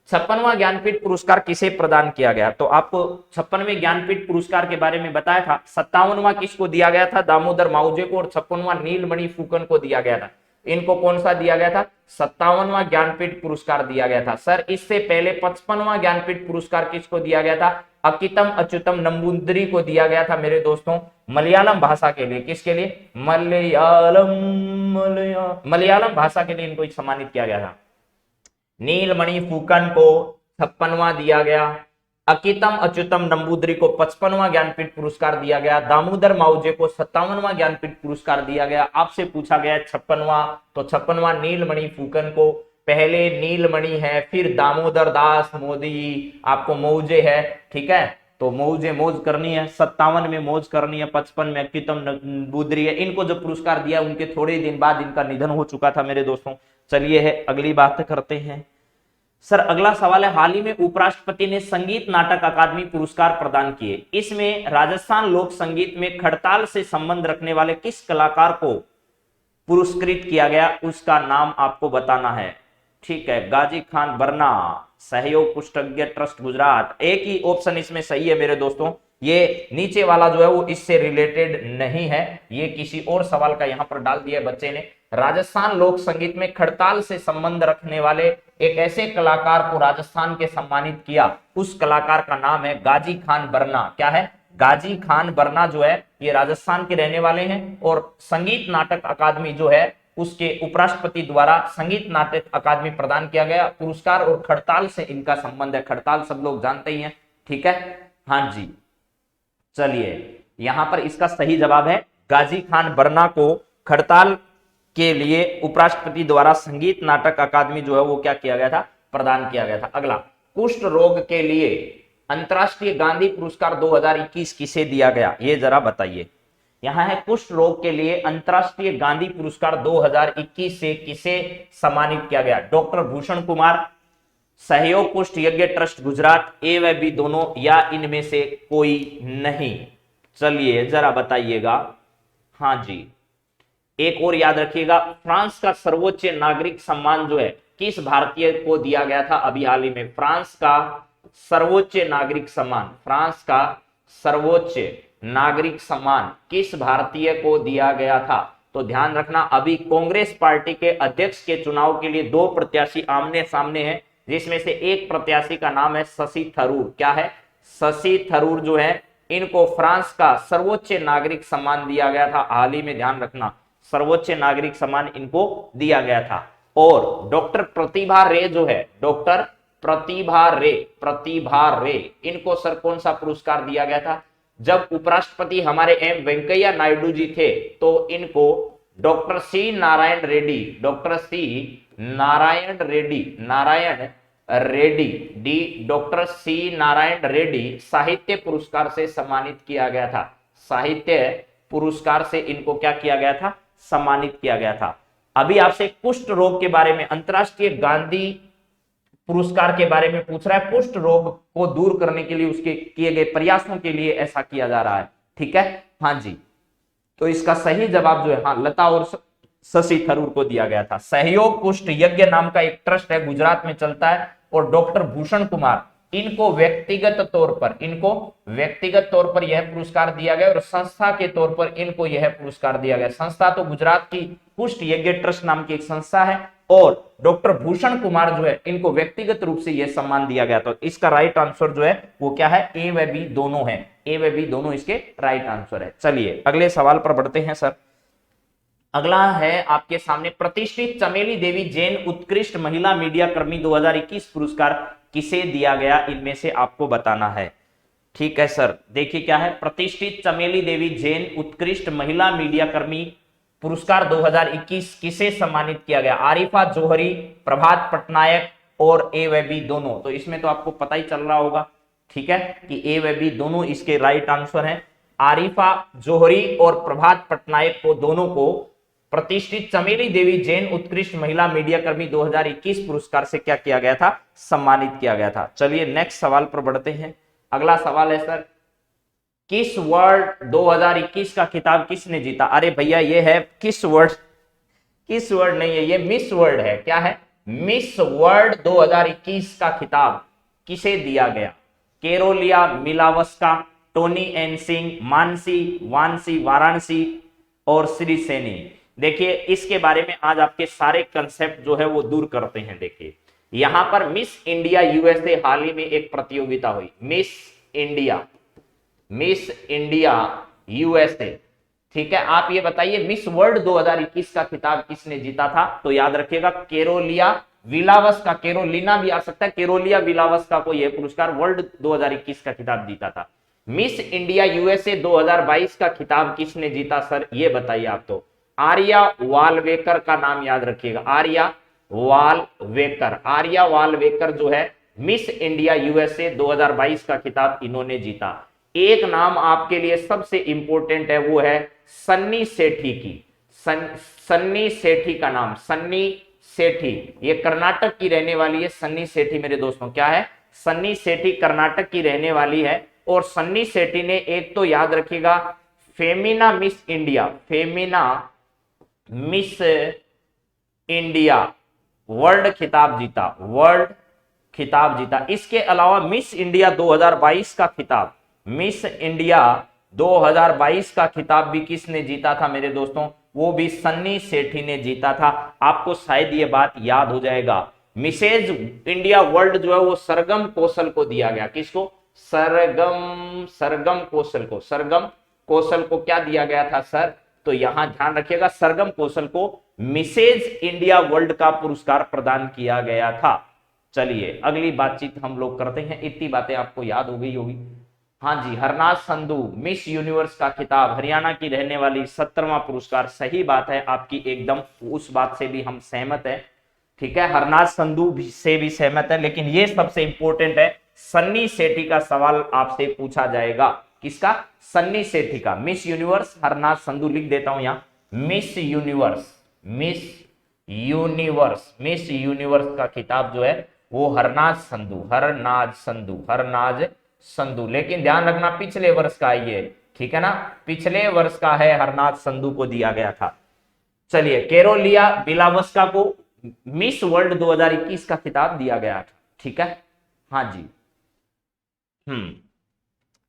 S1: 56वां ज्ञानपीठ पुरस्कार किसे प्रदान किया गया। तो आपको 56वें ज्ञानपीठ पुरस्कार के बारे में बताया था। 57वां किसको दिया गया था, दामोदर माउजे को, और 56वां नीलमणि फुकन को दिया गया था। इनको कौन सा दिया गया था, 57वां ज्ञानपीठ पुरस्कार दिया गया था। सर इससे पहले 55वां ज्ञानपीठ पुरस्कार किसको दिया गया था, अकितम अच्युतम नंबूदरी को दिया गया था मेरे दोस्तों, मलयालम भाषा के लिए। किसके लिए, मलयालम भाषा के लिए इनको सम्मानित किया गया था। नीलमणि फुकन को 56वां दिया गया, अकितम अच्युतम नंबूदरी को 55वां ज्ञानपीठ पुरस्कार दिया गया, दामोदर माउजे को 57वां ज्ञानपीठ पुरस्कार दिया गया। आपसे पूछा गया 56वां, तो 56वां नीलमणि फुकन को, पहले नीलमणि है, फिर दामोदर दास मोदी, आपको मौजे है, ठीक है, तो मौजे मौज करनी है, 57 में मौज करनी है, 55 में अकितम नंबूदरी है। इनको जो पुरस्कार दिया उनके थोड़े दिन बाद इनका निधन हो चुका था मेरे दोस्तों। चलिए है अगली बात करते हैं। सर अगला सवाल है, हाल ही में उपराष्ट्रपति ने संगीत नाटक अकादमी पुरस्कार प्रदान किए। इसमें राजस्थान लोक संगीत में खड़ताल से संबंध रखने वाले किस कलाकार को पुरस्कृत किया गया, उसका नाम आपको बताना है। ठीक है, गाजी खान बरना, सहयोग कुष्ठज्ञ ट्रस्ट गुजरात। एक ही ऑप्शन इसमें सही है मेरे दोस्तों, ये नीचे वाला जो है वो इससे रिलेटेड नहीं है, ये किसी और सवाल का यहां पर डाल दिया बच्चे ने। राजस्थान लोक संगीत में खड़ताल से संबंध रखने वाले एक ऐसे कलाकार को राजस्थान के सम्मानित किया, उस कलाकार का नाम है गाजी खान बरना। क्या है, गाजी खान बरना जो है ये राजस्थान के रहने वाले हैं और संगीत नाटक अकादमी जो है उसके उपराष्ट्रपति द्वारा संगीत नाटक अकादमी प्रदान किया गया पुरस्कार, और खड़ताल से इनका संबंध है। खड़ताल सब लोग जानते ही हैं, ठीक है, हाँ जी। चलिए यहां पर इसका सही जवाब है गाजी खान बरना को खड़ताल के लिए उपराष्ट्रपति द्वारा संगीत नाटक अकादमी जो है वो क्या किया गया था, प्रदान किया गया था। अगला, कुष्ठ रोग के लिए अंतरराष्ट्रीय गांधी पुरस्कार 2021 किसे दिया गया, ये जरा बताइए। यहां है कुष्ठ रोग के लिए अंतरराष्ट्रीय गांधी पुरस्कार 2021 से किसे सम्मानित किया गया, डॉक्टर भूषण कुमार, सहयोग कुष्ठ यज्ञ ट्रस्ट गुजरात, ए व बी दोनों, या इनमें से कोई नहीं। चलिए जरा बताइएगा, हाँ जी। एक और याद रखिएगा, फ्रांस का सर्वोच्च नागरिक सम्मान जो है किस भारतीय को दिया गया था अभी हाल ही में, फ्रांस का सर्वोच्च नागरिक सम्मान, फ्रांस का सर्वोच्च नागरिक सम्मान किस भारतीय को दिया गया था। तो ध्यान रखना, अभी कांग्रेस पार्टी के अध्यक्ष के चुनाव के लिए 2 प्रत्याशी आमने सामने हैं, जिसमें से एक प्रत्याशी का नाम है शशि थरूर। क्या है, शशि थरूर जो है इनको फ्रांस का सर्वोच्च नागरिक सम्मान दिया गया था हाल ही में, ध्यान रखना, सर्वोच्च नागरिक सम्मान इनको दिया गया था। और डॉक्टर प्रतिभा रे जो है, डॉक्टर प्रतिभा रे, इनको सर कौन सा पुरस्कार दिया गया था, जब उपराष्ट्रपति हमारे एम वेंकैया नायडू जी थे तो इनको doctor C Narayana Reddy, doctor C Narayana Reddy, doctor C Narayana Reddy साहित्य पुरस्कार से सम्मानित किया गया था, साहित्य पुरस्कार से इनको क्या किया गया था, सम्मानित किया गया था। अभी आपसे कुष्ठ रोग के बारे में, अंतरराष्ट्रीय गांधी पुरस्कार के बारे में पूछ रहा है, कुष्ठ रोग को दूर करने के लिए उसके किए गए प्रयासों के लिए ऐसा किया जा रहा है, ठीक है, हाँ जी। तो इसका सही जवाब जो है, हाँ, लता और शशि थरूर को दिया गया था। सहयोग कुष्ठ यज्ञ नाम का एक ट्रस्ट है, गुजरात में चलता है, और डॉक्टर भूषण कुमार इनको व्यक्तिगत तौर पर यह पुरस्कार दिया गया और संस्था के तौर पर इनको यह पुरस्कार दिया गया। संस्था तो गुजरात की कुष्ठ यज्ञ ट्रस्ट नाम की एक संस्था है, और डॉक्टर भूषण कुमार जो है इनको व्यक्तिगत रूप से यह सम्मान दिया गया। तो इसका राइट आंसर जो है वो क्या है, ए व बी दोनों है, ए व बी दोनों इसके राइट आंसर है। चलिए अगले सवाल पर बढ़ते हैं सर। अगला है आपके सामने, प्रतिष्ठित चमेली देवी जैन उत्कृष्ट महिला मीडिया कर्मी 2021 पुरस्कार किसे दिया गया, इनमें से आपको बताना है। ठीक है सर, देखिए क्या है, प्रतिष्ठित चमेली देवी जैन उत्कृष्ट महिला मीडिया कर्मी पुरस्कार 2021 किसे सम्मानित किया गया? आरिफा जोहरी, प्रभात पटनायक और ए व बी दोनों। तो इसमें तो आपको पता ही चल रहा होगा, ठीक है, कि ए व बी दोनों इसके राइट आंसर हैं। आरिफा जोहरी और प्रभात पटनायक को दोनों को प्रतिष्ठित चमेली देवी जैन उत्कृष्ट महिला मीडिया कर्मी 2021 पुरस्कार से क्या किया गया था? सम्मानित किया गया था। चलिए नेक्स्ट सवाल पर बढ़ते हैं। अगला सवाल है सर, किस वर्ल्ड 2021 का खिताब किसने जीता? अरे भैया ये है किस वर्ल्ड, किस वर्ल्ड नहीं है, ये मिस वर्ल्ड है। क्या है? मिस वर्ल्ड 2021 का खिताब किसे दिया गया? केरोलिया मिलावस्का, टोनी एन सिंह, मानसी वानसी वाराणसी और श्री सैनी। देखिए इसके बारे में आज आपके सारे कंसेप्ट जो है वो दूर करते हैं। देखिए यहां पर मिस इंडिया यूएसए हाल ही में एक प्रतियोगिता हुई, मिस इंडिया यूएसए, ठीक है। आप ये बताइए मिस वर्ल्ड 2021 का खिताब किसने जीता था? तो याद रखिएगा केरोलिया विलावस्का, केरोलिना भी आ सकता है, केरोलिया विलावस्का को यह पुरस्कार वर्ल्ड 2021 का खिताब जीता था। मिस इंडिया यूएसए 2022 का खिताब किसने जीता सर, ये बताइए आप। तो आर्या वालवेकर का नाम याद रखिएगा, आर्या वालवेकर जो है मिस इंडिया यूएसए 2022 का खिताब इन्होंने जीता। एक नाम आपके लिए सबसे इंपॉर्टेंट है, वो है सन्नी सेठी की, सन्नी सेठी का नाम, सन्नी सेठी, ये कर्नाटक की रहने वाली है। सन्नी सेठी मेरे दोस्तों क्या है? सन्नी सेठी कर्नाटक की रहने वाली है। और सन्नी सेठी ने एक तो याद रखिएगा Femina miss India, Femina miss India world खिताब जीता, वर्ल्ड खिताब जीता। इसके अलावा मिस इंडिया 2022 का खिताब, मिस इंडिया 2022 का खिताब भी किसने जीता था मेरे दोस्तों? वो भी सन्नी सेठी ने जीता था। आपको शायद ये बात याद हो जाएगा, मिसेज इंडिया वर्ल्ड जो है वो सरगम कौशल को दिया गया। किसको? सरगम कौशल को, सरगम कौशल को क्या दिया गया था सर? तो यहां ध्यान रखिएगा सरगम कौशल को मिसेज इंडिया वर्ल्ड का पुरस्कार प्रदान किया गया था। चलिए अगली बातचीत हम लोग करते हैं। इतनी बातें आपको याद हो गई होगी। हाँ जी, हरनाज संधू मिस यूनिवर्स का खिताब, हरियाणा की रहने वाली 17वां पुरस्कार। सही बात है आपकी, एकदम उस बात से भी हम सहमत हैं, ठीक है, हरनाज संधू से भी सहमत है। लेकिन ये सबसे इंपॉर्टेंट है, सन्नी सेठी का सवाल आपसे पूछा जाएगा। किसका? सन्नी सेठी का। मिस यूनिवर्स हरनाज संधू लिख देता हूं यहां, miss universe, miss universe, miss universe का खिताब जो है वो हरनाज संधू, हरनाज संधू, हरनाज संधू। लेकिन ध्यान रखना पिछले वर्ष का है ये, ठीक है ना, पिछले वर्ष का है, हरनाज संधू को दिया गया था। चलिए केरोलिया बिलावस्का को मिस वर्ल्ड 2021 का खिताब दिया गया था, ठीक है। हाँ जी,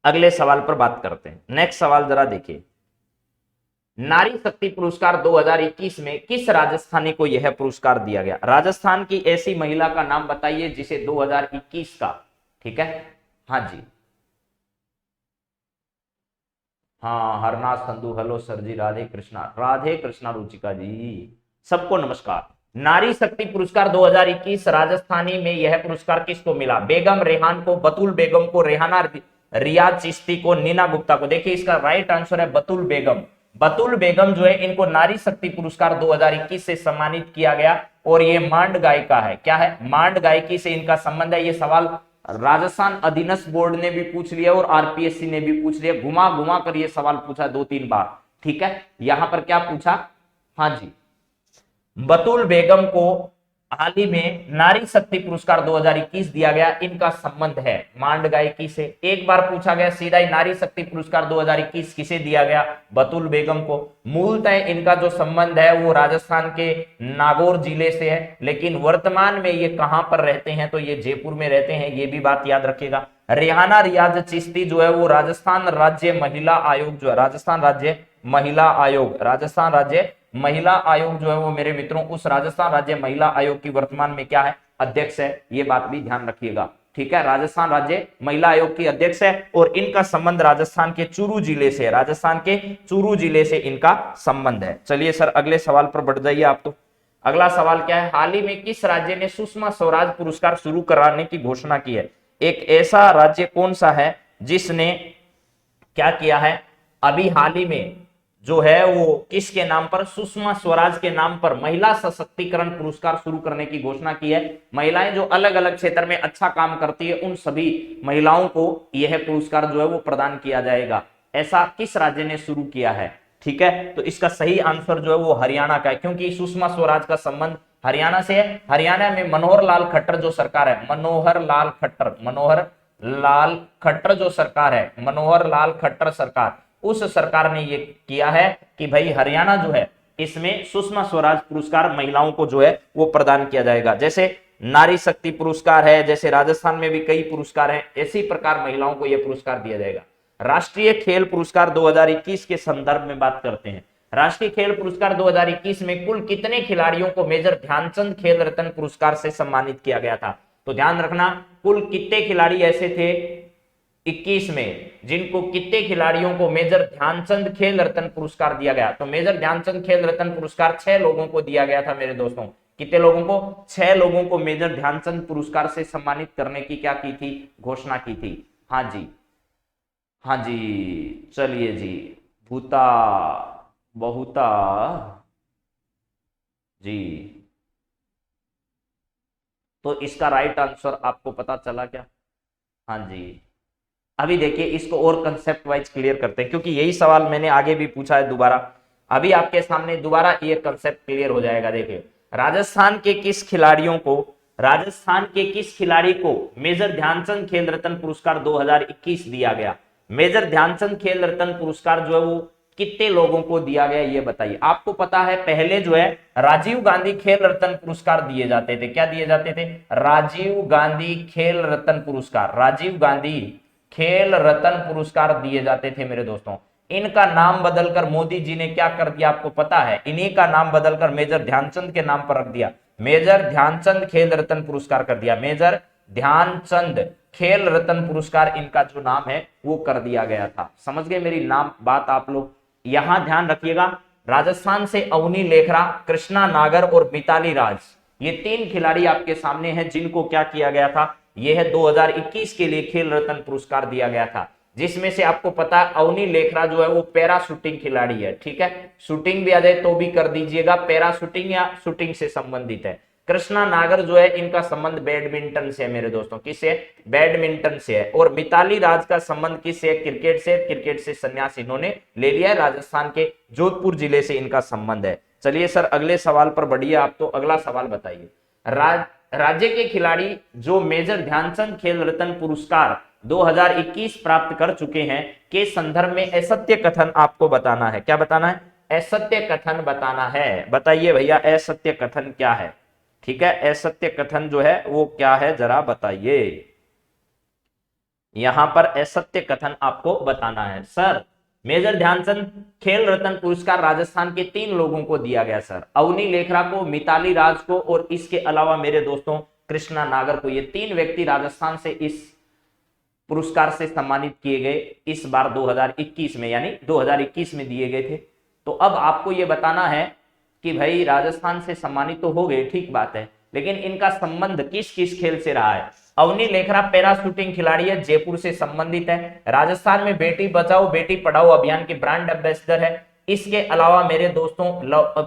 S1: अगले सवाल पर बात करते हैं। नेक्स्ट सवाल जरा देखिए, नारी शक्ति पुरस्कार 2021 में किस राजस्थानी को यह पुरस्कार दिया गया? राजस्थान की ऐसी महिला का नाम बताइए जिसे 2021 का, ठीक है। हाँ जी, हाँ हरनाज संधू, हेलो सर जी, राधे कृष्णा रुचिका जी, सबको नमस्कार। नारी शक्ति पुरस्कार 2021 राजस्थानी में यह पुरस्कार किसको मिला? बेगम रेहान को, बतुल बेगम को, रेहाना रियाज चिश्ती को, नीना गुप्ता को। देखिए इसका राइट आंसर है बतुल बेगम। बतुल बेगम जो है इनको नारी शक्ति पुरस्कार 2021 से सम्मानित किया गया। और ये मांड गायिका है। क्या है? मांड गायकी से इनका संबंध है। ये सवाल राजस्थान अधीनस्थ बोर्ड ने भी पूछ लिया और आरपीएससी ने भी पूछ लिया, घुमा घुमा कर ये सवाल पूछा 2-3 बार, ठीक है। यहां पर क्या पूछा? हाँ जी, बतुल बेगम को हाल ही में नारी शक्ति पुरस्कार 2021 दिया गया। इनका संबंध है मांड गायकी से। एक बार पूछा गया सीधा ही, नारी शक्ति पुरस्कार 2021 किसे दिया गया? बतुल बेगम को। मूलतः इनका जो संबंध है वो राजस्थान के नागौर जिले से है, लेकिन वर्तमान में ये कहां पर रहते हैं? तो ये जयपुर में रहते हैं, ये भी बात याद रखिएगा। रेहाना रियाज चिश्ती जो है वो राजस्थान राज्य महिला आयोग जो है, राजस्थान राज्य महिला आयोग जो है वो मेरे मित्रों उस राजस्थान राज्य महिला आयोग की वर्तमान में क्या है? अध्यक्ष है। ये बात भी ध्यान रखिएगा, ठीक है। राजस्थान राज्य महिला आयोग की अध्यक्ष है और इनका संबंध राजस्थान के चूरू जिले से है, राजस्थान के चूरू जिले से इनका संबंध है। चलिए सर अगले सवाल पर बढ़ जाइए आप। तो अगला सवाल क्या है? हाल ही में किस राज्य ने सुषमा स्वराज पुरस्कार शुरू कराने की घोषणा की है? एक ऐसा राज्य कौन सा है जिसने क्या किया है, अभी हाल ही में जो है वो किसके नाम पर, सुषमा स्वराज के नाम पर महिला सशक्तिकरण पुरस्कार शुरू करने की घोषणा की है। महिलाएं जो अलग अलग क्षेत्र में अच्छा काम करती है उन सभी महिलाओं को यह पुरस्कार जो है वो प्रदान किया जाएगा। ऐसा किस राज्य ने शुरू किया है? ठीक है, तो इसका सही आंसर जो है वो हरियाणा का है, क्योंकि सुषमा स्वराज का संबंध हरियाणा से है। हरियाणा में मनोहर लाल खट्टर जो सरकार है, मनोहर लाल खट्टर जो सरकार है, मनोहर लाल खट्टर सरकार, उस सरकार ने ये किया है कि भाई हरियाणा जो है इसमें सुषमा स्वराज पुरस्कार महिलाओं को जो है वो प्रदान किया जाएगा। जैसे नारी शक्ति पुरस्कार है, जैसे राजस्थान में भी कई पुरस्कार हैं, इसी प्रकार महिलाओं को यह पुरस्कार दिया जाएगा। राष्ट्रीय खेल पुरस्कार 2021 के संदर्भ में बात करते हैं। राष्ट्रीय खेल पुरस्कार 2021 में कुल कितने खिलाड़ियों को मेजर ध्यानचंद खेल रत्न पुरस्कार से सम्मानित किया गया था? तो ध्यान रखना, कुल कितने खिलाड़ी ऐसे थे 21 में जिनको, कितने खिलाड़ियों को मेजर ध्यानचंद खेल रत्न पुरस्कार दिया गया? तो मेजर ध्यानचंद खेल रत्न पुरस्कार 6 लोगों को दिया गया था मेरे दोस्तों। कितने लोगों को? 6 लोगों को मेजर ध्यानचंद पुरस्कार से सम्मानित करने की क्या की थी? घोषणा की थी। हाँ जी, हाँ जी, चलिए जी, भूता बहुता जी। तो इसका राइट आंसर आपको पता चला क्या? हाँ जी, अभी देखिए इसको और कंसेप्ट वाइज क्लियर करते हैं, क्योंकि यही सवाल मैंने आगे भी पूछा है दोबारा। अभी आपके सामने दोबारा ये कंसेप्ट क्लियर हो जाएगा। देखिए, राजस्थान के किस खिलाड़ी को मेजर ध्यानचंद खेल रत्न पुरस्कार 2021 दिया गया? मेजर ध्यानचंद खेल रत्न पुरस्कार जो है वो कितने लोगों को दिया गया ये बताइए। आपको पता है पहले जो है राजीव गांधी खेल रत्न पुरस्कार दिए जाते थे। क्या दिए जाते थे? राजीव गांधी खेल रत्न पुरस्कार, राजीव गांधी खेल रत्न पुरस्कार दिए जाते थे मेरे दोस्तों। इनका नाम बदलकर मोदी जी ने क्या कर दिया आपको पता है? इन्हीं का नाम बदलकर मेजर ध्यानचंद के नाम पर रख दिया, मेजर ध्यानचंद खेल रत्न पुरस्कार कर दिया। मेजर ध्यानचंद खेल रत्न पुरस्कार इनका जो नाम है वो कर दिया गया था। समझ गए मेरी नाम बात आप लोग? यहां ध्यान रखिएगा, राजस्थान से अवनी लेखरा, कृष्णा नागर और मिताली राज, ये 3 खिलाड़ी आपके सामने हैं जिनको क्या किया गया था? यह 2021 के लिए खेल रत्न पुरस्कार दिया गया था, जिसमें से आपको पता है अवनी लेखरा जो है वो पैरा शूटिंग खिलाड़ी है। ठीक है, शूटिंग भी आ जाए तो भी कर दीजिएगा, पैरा शूटिंग या शूटिंग से संबंधित है। कृष्णा नागर जो है इनका संबंध बैडमिंटन से है मेरे दोस्तों। किससे? बैडमिंटन से है। और मिताली राज का संबंध किससे है? क्रिकेट से। क्रिकेट से संन्यास इन्होंने ले लिया है, राजस्थान के जोधपुर जिले से इनका संबंध है। चलिए सर अगले सवाल पर बढ़िए, आप तो अगला सवाल बताइए। राज्य के खिलाड़ी जो मेजर ध्यानचंद खेल रत्न पुरस्कार 2021 प्राप्त कर चुके हैं के संदर्भ में असत्य कथन आपको बताना है। क्या बताना है? असत्य कथन बताना है। बताइए भैया असत्य कथन क्या है? ठीक है, असत्य कथन जो है वो क्या है जरा बताइए। यहां पर असत्य कथन आपको बताना है। सर मेजर ध्यानचंद खेल रत्न पुरस्कार राजस्थान के 3 लोगों को दिया गया सर, अवनी लेखरा को, मिताली राज को और इसके अलावा मेरे दोस्तों कृष्णा नागर को। ये 3 व्यक्ति राजस्थान से इस पुरस्कार से सम्मानित किए गए इस बार 2021 में, यानी 2021 में दिए गए थे। तो अब आपको यह बताना है कि भाई राजस्थान से सम्मानित तो हो गए, ठीक बात है, लेकिन इनका संबंध किस किस खेल से रहा है? अवनी लेखरा पैरा शूटिंग खिलाड़ी है, जयपुर से संबंधित है, राजस्थान में बेटी बचाओ बेटी पढ़ाओ अभियान के ब्रांड एम्बेसडर है। इसके अलावा मेरे दोस्तों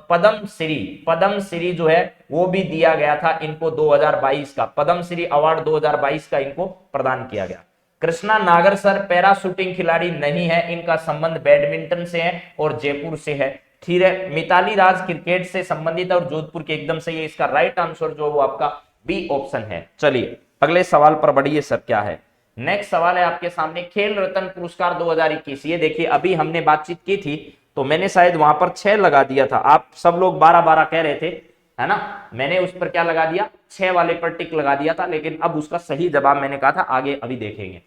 S1: पद्म श्री जो है वो भी दिया गया था इनको 2022 का, पद्म श्री अवार्ड 2022 का इनको प्रदान किया गया। कृष्णा नागर सर पैरा शूटिंग खिलाड़ी नहीं है, इनका संबंध बैडमिंटन से है और जयपुर से है। ठीक है, मिताली राज क्रिकेट से संबंधित और जोधपुर के, एकदम सही है। इसका राइट आंसर जो वो आपका बी ऑप्शन है। चलिए अगले सवाल पर बढ़िए सर, क्या है नेक्स्ट सवाल है आपके सामने? खेल रत्न पुरस्कार 2021। ये देखिए अभी हमने बातचीत की थी तो मैंने शायद वहां पर 6 लगा दिया था, आप सब लोग 12-12 कह रहे थे, है ना? मैंने उस पर क्या लगा दिया? 6 वाले पर टिक लगा दिया था, लेकिन अब उसका सही जवाब मैंने कहा था आगे अभी देखेंगे।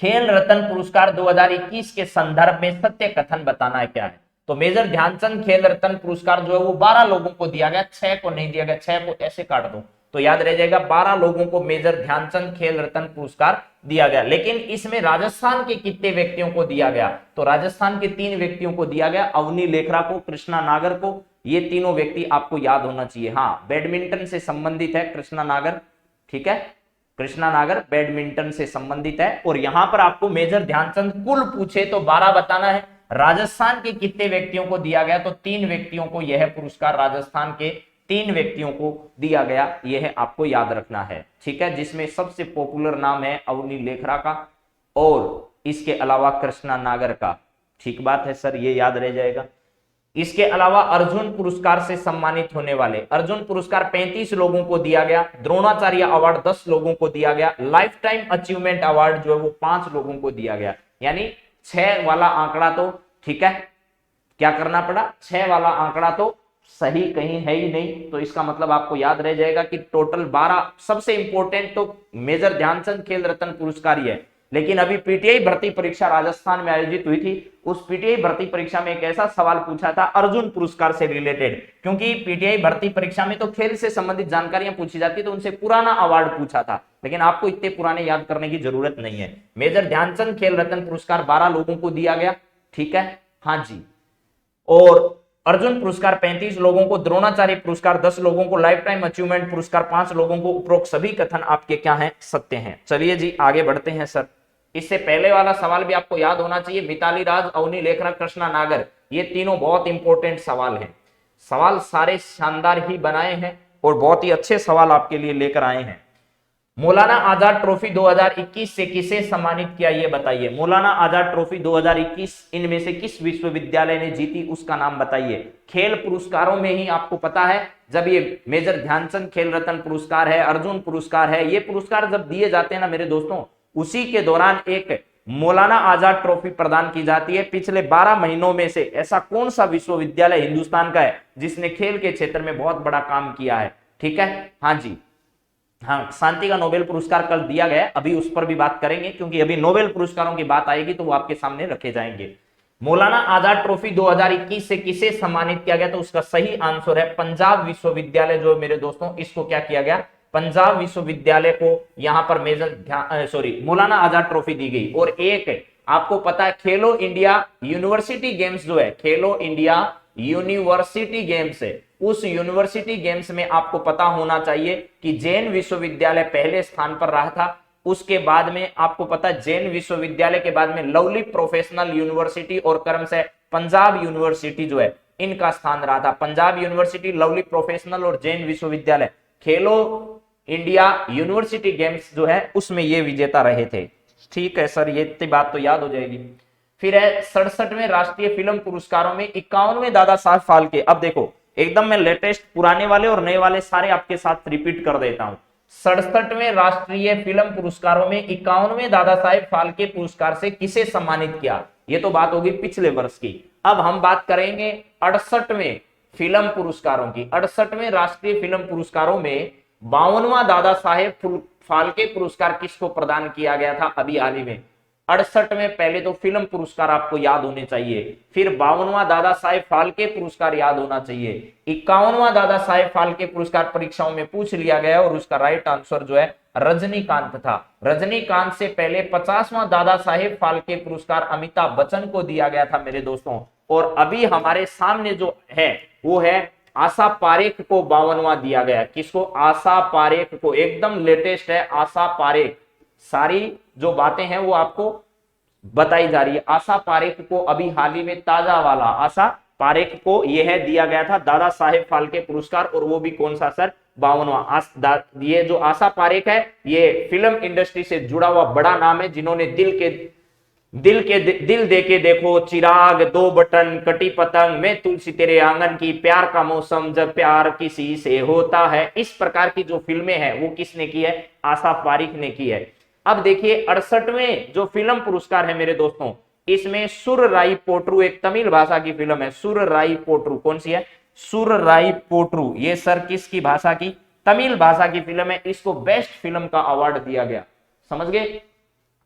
S1: खेल रत्न पुरस्कार 2021 के संदर्भ में सत्य कथन बताना है क्या है? तो मेजर ध्यानचंद खेल रत्न पुरस्कार जो है वो 12 लोगों को दिया गया, 6 को नहीं दिया गया। 6 को ऐसे काट दो तो याद रह जाएगा, 12 लोगों को मेजर ध्यानचंद खेल रत्न पुरस्कार दिया गया। लेकिन इसमें राजस्थान के कितने व्यक्तियों को दिया गया? तो राजस्थान के 3 व्यक्तियों को दिया गया, अवनी लेखरा को, कृष्णा नागर को। ये तीनों व्यक्ति आपको याद होना चाहिए। हाँ, बैडमिंटन से संबंधित है कृष्णा नागर, ठीक है, कृष्णा नागर बैडमिंटन से संबंधित है। और यहां पर आपको मेजर ध्यानचंद कुल पूछे तो 12 बताना है। राजस्थान के कितने व्यक्तियों को दिया गया, तो 3 व्यक्तियों को यह पुरस्कार राजस्थान के 3 व्यक्तियों को दिया गया, यह आपको याद रखना है। ठीक है, जिसमें सबसे पॉपुलर नाम है अवनी लेखरा का और इसके अलावा कृष्णा नागर का। ठीक बात है सर, ये याद रह जाएगा। इसके अलावा अर्जुन पुरस्कार से सम्मानित होने वाले, अर्जुन पुरस्कार 35 लोगों को दिया गया, द्रोणाचार्य अवार्ड 10 लोगों को दिया गया, लाइफ टाइम अचीवमेंट अवार्ड जो है वो 5 लोगों को दिया गया। यानी 6 वाला आंकड़ा तो ठीक है, क्या करना पड़ा, 6 वाला आंकड़ा तो सही कहीं है ही नहीं, तो इसका मतलब आपको याद रह जाएगा कि टोटल 12। सबसे इंपॉर्टेंट तो मेजर ध्यानचंद खेल रत्न पुरस्कार ही है। लेकिन अभी पीटीआई भर्ती परीक्षा राजस्थान में आयोजित हुई थी, उस पीटीआई भर्ती परीक्षा में एक ऐसा सवाल पूछा था अर्जुन पुरस्कार से रिलेटेड, क्योंकि पीटीआई भर्ती परीक्षा में तो खेल से संबंधित जानकारियां पूछी जाती, तो उनसे पुराना अवार्ड पूछा था, लेकिन आपको इतने पुराने याद करने की जरूरत नहीं है। मेजर ध्यानचंद खेल रत्न पुरस्कार 12 लोगों को दिया गया, ठीक है, हाँ जी। और अर्जुन पुरस्कार 35 लोगों को, द्रोणाचार्य पुरस्कार 10 लोगों को, लाइफ टाइम अचीवमेंट पुरस्कार 5 लोगों को। उपरोक्त सभी कथन आपके क्या हैं, सत्य हैं। चलिए जी आगे बढ़ते हैं सर। इससे पहले वाला सवाल भी आपको याद होना चाहिए, मिताली राज, अवनी लेखरा, कृष्णा नागर, ये तीनों बहुत इंपॉर्टेंट सवाल हैं। सवाल सारे शानदार ही बनाए हैं और बहुत ही अच्छे सवाल आपके लिए लेकर आए हैं। मौलाना आजाद ट्रॉफी 2021 से किसे सम्मानित किया, ये बताइए। मौलाना आजाद ट्रॉफी 2021 इनमें से किस विश्वविद्यालय ने जीती, उसका नाम बताइए। खेल पुरस्कारों में ही आपको पता है, जब ये मेजर ध्यानचंद खेल रत्न पुरस्कार है, अर्जुन पुरस्कार है, ये पुरस्कार जब दिए जाते हैं ना मेरे दोस्तों, उसी के दौरान एक मौलाना आजाद ट्रॉफी प्रदान की जाती है। पिछले 12 महीनों में से ऐसा कौन सा विश्वविद्यालय हिंदुस्तान का है जिसने खेल के क्षेत्र में बहुत बड़ा काम किया है, ठीक है, हाँ जी। हाँ, शांति का नोबेल पुरस्कार कल दिया गया, अभी उस पर भी बात करेंगे, क्योंकि अभी नोबेल पुरस्कारों की बात आएगी तो वो आपके सामने रखे जाएंगे। मौलाना आजाद ट्रॉफी 2021 से किसे सम्मानित किया गया, तो उसका सही आंसर है पंजाब विश्वविद्यालय। जो मेरे दोस्तों, इसको क्या किया गया, पंजाब विश्वविद्यालय को यहां पर मौलाना आजाद ट्रॉफी दी गई। और एक आपको पता है, खेलो इंडिया यूनिवर्सिटी गेम्स जो है, खेलो इंडिया यूनिवर्सिटी गेम्स है, उस यूनिवर्सिटी गेम्स में आपको पता होना चाहिए कि जैन विश्वविद्यालय पहले स्थान पर रहा था। उसके बाद में आपको पता है, जैन विश्वविद्यालय के बाद में लवली प्रोफेशनल यूनिवर्सिटी और क्रमशः पंजाब यूनिवर्सिटी जो है, इनका स्थान रहा था। पंजाब यूनिवर्सिटी, लवली प्रोफेशनल और जैन विश्वविद्यालय खेलो इंडिया यूनिवर्सिटी गेम्स जो है उसमें ये विजेता रहे थे। ठीक है सर, ये इतनी बात तो याद हो जाएगी। फिर है 67वें राष्ट्रीय फिल्म पुरस्कारों में 51वें दादा साहब फाल्के। अब देखो, एकदम मैं लेटेस्ट पुराने वाले और नए वाले सारे आपके साथ रिपीट कर देता हूं। 67वें राष्ट्रीय फिल्म पुरस्कारों में 51वें दादा साहेब फाल्के पुरस्कार से किसे सम्मानित किया, ये तो बात होगी पिछले वर्ष की। अब हम बात करेंगे 68वें फिल्म पुरस्कारों की। 68वें राष्ट्रीय फिल्म पुरस्कारों में 52वां दादा साहेब फाल्के पुरस्कार किसको प्रदान किया गया था अभी हाल ही में। 68 में पहले तो फिल्म पुरस्कार आपको याद होने चाहिए, फिर 52वां दादा साहेब फाल्के पुरस्कार याद होना चाहिए, 51वां दादा साहेब फाल्के पुरस्कार परीक्षाओं में पूछ लिया गया और उसका राइट आंसर जो है रजनीकांत था। रजनीकांत से पहले 50वां दादा साहेब फाल्के पुरस्कार अमिताभ बच्चन को दिया गया था मेरे दोस्तों। और अभी हमारे सामने जो है वो है आशा पारेख को 52वां दिया गया। किसको, आशा पारेख को, एकदम लेटेस्ट है आशा पारेख। सारी जो बातें हैं वो आपको बताई जा रही है। आशा पारेख को अभी हाल ही में ताजा वाला आशा पारेख को यह दिया गया था दादा साहेब फाल्के पुरस्कार, और वो भी कौन सा सर, 52वां। ये जो आशा पारेख है ये फिल्म इंडस्ट्री से जुड़ा हुआ बड़ा नाम है, जिन्होंने दिल दे के देखो, चिराग, दो बटन, कटी पतंग, मैं तुलसी तेरे आंगन की, प्यार का मौसम, जब प्यार किसी से होता है, इस प्रकार की जो फिल्में हैं वो किसने की है, आशा पारेख ने की है। अब देखिए 68वें जो फिल्म पुरस्कार है मेरे दोस्तों, इसमें सुरराई पोट्रू, एक तमिल भाषा की फिल्म है सुरराई पोट्रू। कौन सी है, सुरराई पोट्रू। ये सर किसकी भाषा की, तमिल भाषा की फिल्म है। इसको बेस्ट फिल्म का अवार्ड दिया गया, समझ गए,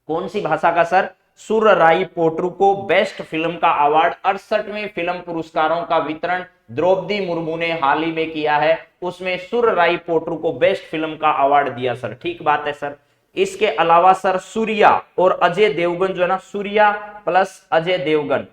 S1: कौन सी भाषा का सर, सुरराई पोट्रू को बेस्ट फिल्म का अवार्ड। 68वें फिल्म पुरस्कारों का वितरण द्रौपदी मुर्मू ने हाल ही में किया है, उसमें सुरराई पोट्रू को बेस्ट फिल्म का अवार्ड दिया सर। ठीक बात है सर। इसके अलावा सर सूर्या और अजय देवगन जो है ना, सूर्या प्लस अजय देवगन,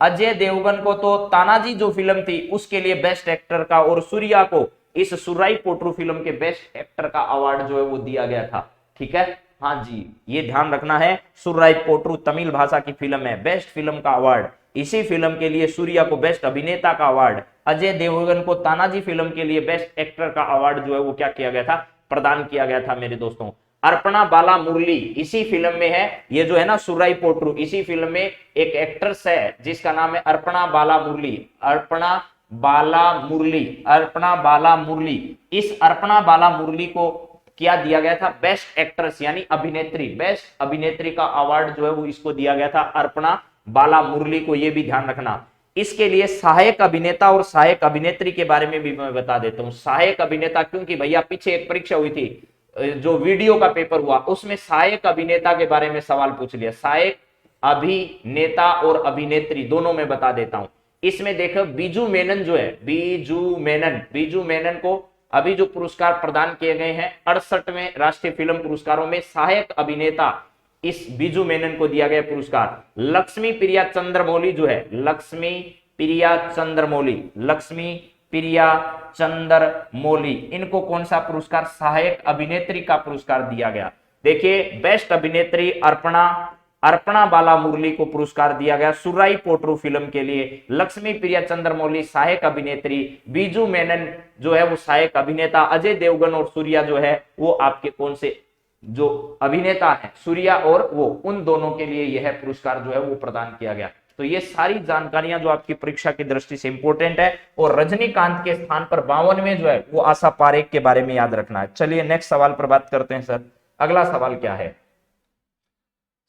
S1: अजय देवगन को तो तानाजी जो फिल्म थी उसके लिए बेस्ट एक्टर का, और सूर्या को इस सुराई पोट्रू फिल्म के बेस्ट एक्टर का अवार्ड जो है वो दिया गया था। ठीक है, हाँ जी, ये ध्यान रखना है, सुराई पोट्रू तमिल भाषा की फिल्म है, बेस्ट फिल्म का अवार्ड। इसी फिल्म के लिए सूर्या को बेस्ट अभिनेता का अवार्ड, अजय देवगन को तानाजी फिल्म के लिए बेस्ट एक्टर का अवार्ड जो है वो क्या किया गया था, प्रदान किया गया था मेरे दोस्तों। अर्पणा बाला मुरली इसी फिल्म में है, ये जो है ना सुराई पोट्रू, इसी फिल्म में एक एक्ट्रेस है जिसका नाम है अर्पणा बाला मुरली। अर्पणा बाला मुरली, अर्पणा बाला मुरली, इस अर्पणा बाला मुरली को क्या दिया गया था, बेस्ट एक्ट्रेस यानी अभिनेत्री, बेस्ट अभिनेत्री का अवार्ड जो है वो इसको दिया गया था, अर्पणा बाला मुरली को। ये भी ध्यान रखना। इसके लिए सहायक अभिनेता और सहायक अभिनेत्री के बारे में भी मैं बता देता हूं। सहायक अभिनेता, क्योंकि भैया पीछे एक परीक्षा हुई थी, जो वीडियो का पेपर हुआ, उसमें सहायक अभिनेता के बारे में सवाल पूछ लिया। सहायक अभिनेता और अभिनेत्री दोनों में बता देता हूं। इसमें देखो बीजू मेनन जो है, बीजू मेनन को अभी जो पुरस्कार प्रदान किए गए हैं 68वें राष्ट्रीय फिल्म पुरस्कारों में सहायक अभिनेता इस बीजू मेनन को दिया गया पुरस्कार। लक्ष्मी प्रिया चंद्रमौली जो है, लक्ष्मी प्रिया चंद्रमौली, लक्ष्मी प्रिया चंद्रमौली, इनको कौन सा पुरस्कार, सहायक अभिनेत्री का पुरस्कार दिया गया। देखिए बेस्ट अभिनेत्री अर्पणा बाला मुरली को पुरस्कार दिया गया सुराई पोट्रू फिल्म के लिए। लक्ष्मी प्रिया चंद्रमौली सहायक अभिनेत्री, बीजू मेनन जो है वो सहायक अभिनेता, अजय देवगन और सूर्या जो है वो आपके कौन से जो अभिनेता है, सूर्या और वो, उन दोनों के लिए यह पुरस्कार जो है वो प्रदान किया गया। तो ये सारी जानकारियां जो आपकी परीक्षा की दृष्टि से इंपॉर्टेंट है। और रजनीकांत के स्थान पर 52वें जो है वो आशा पारेख के बारे में याद रखना है। चलिए नेक्स्ट सवाल पर बात करते हैं सर। अगला सवाल क्या है,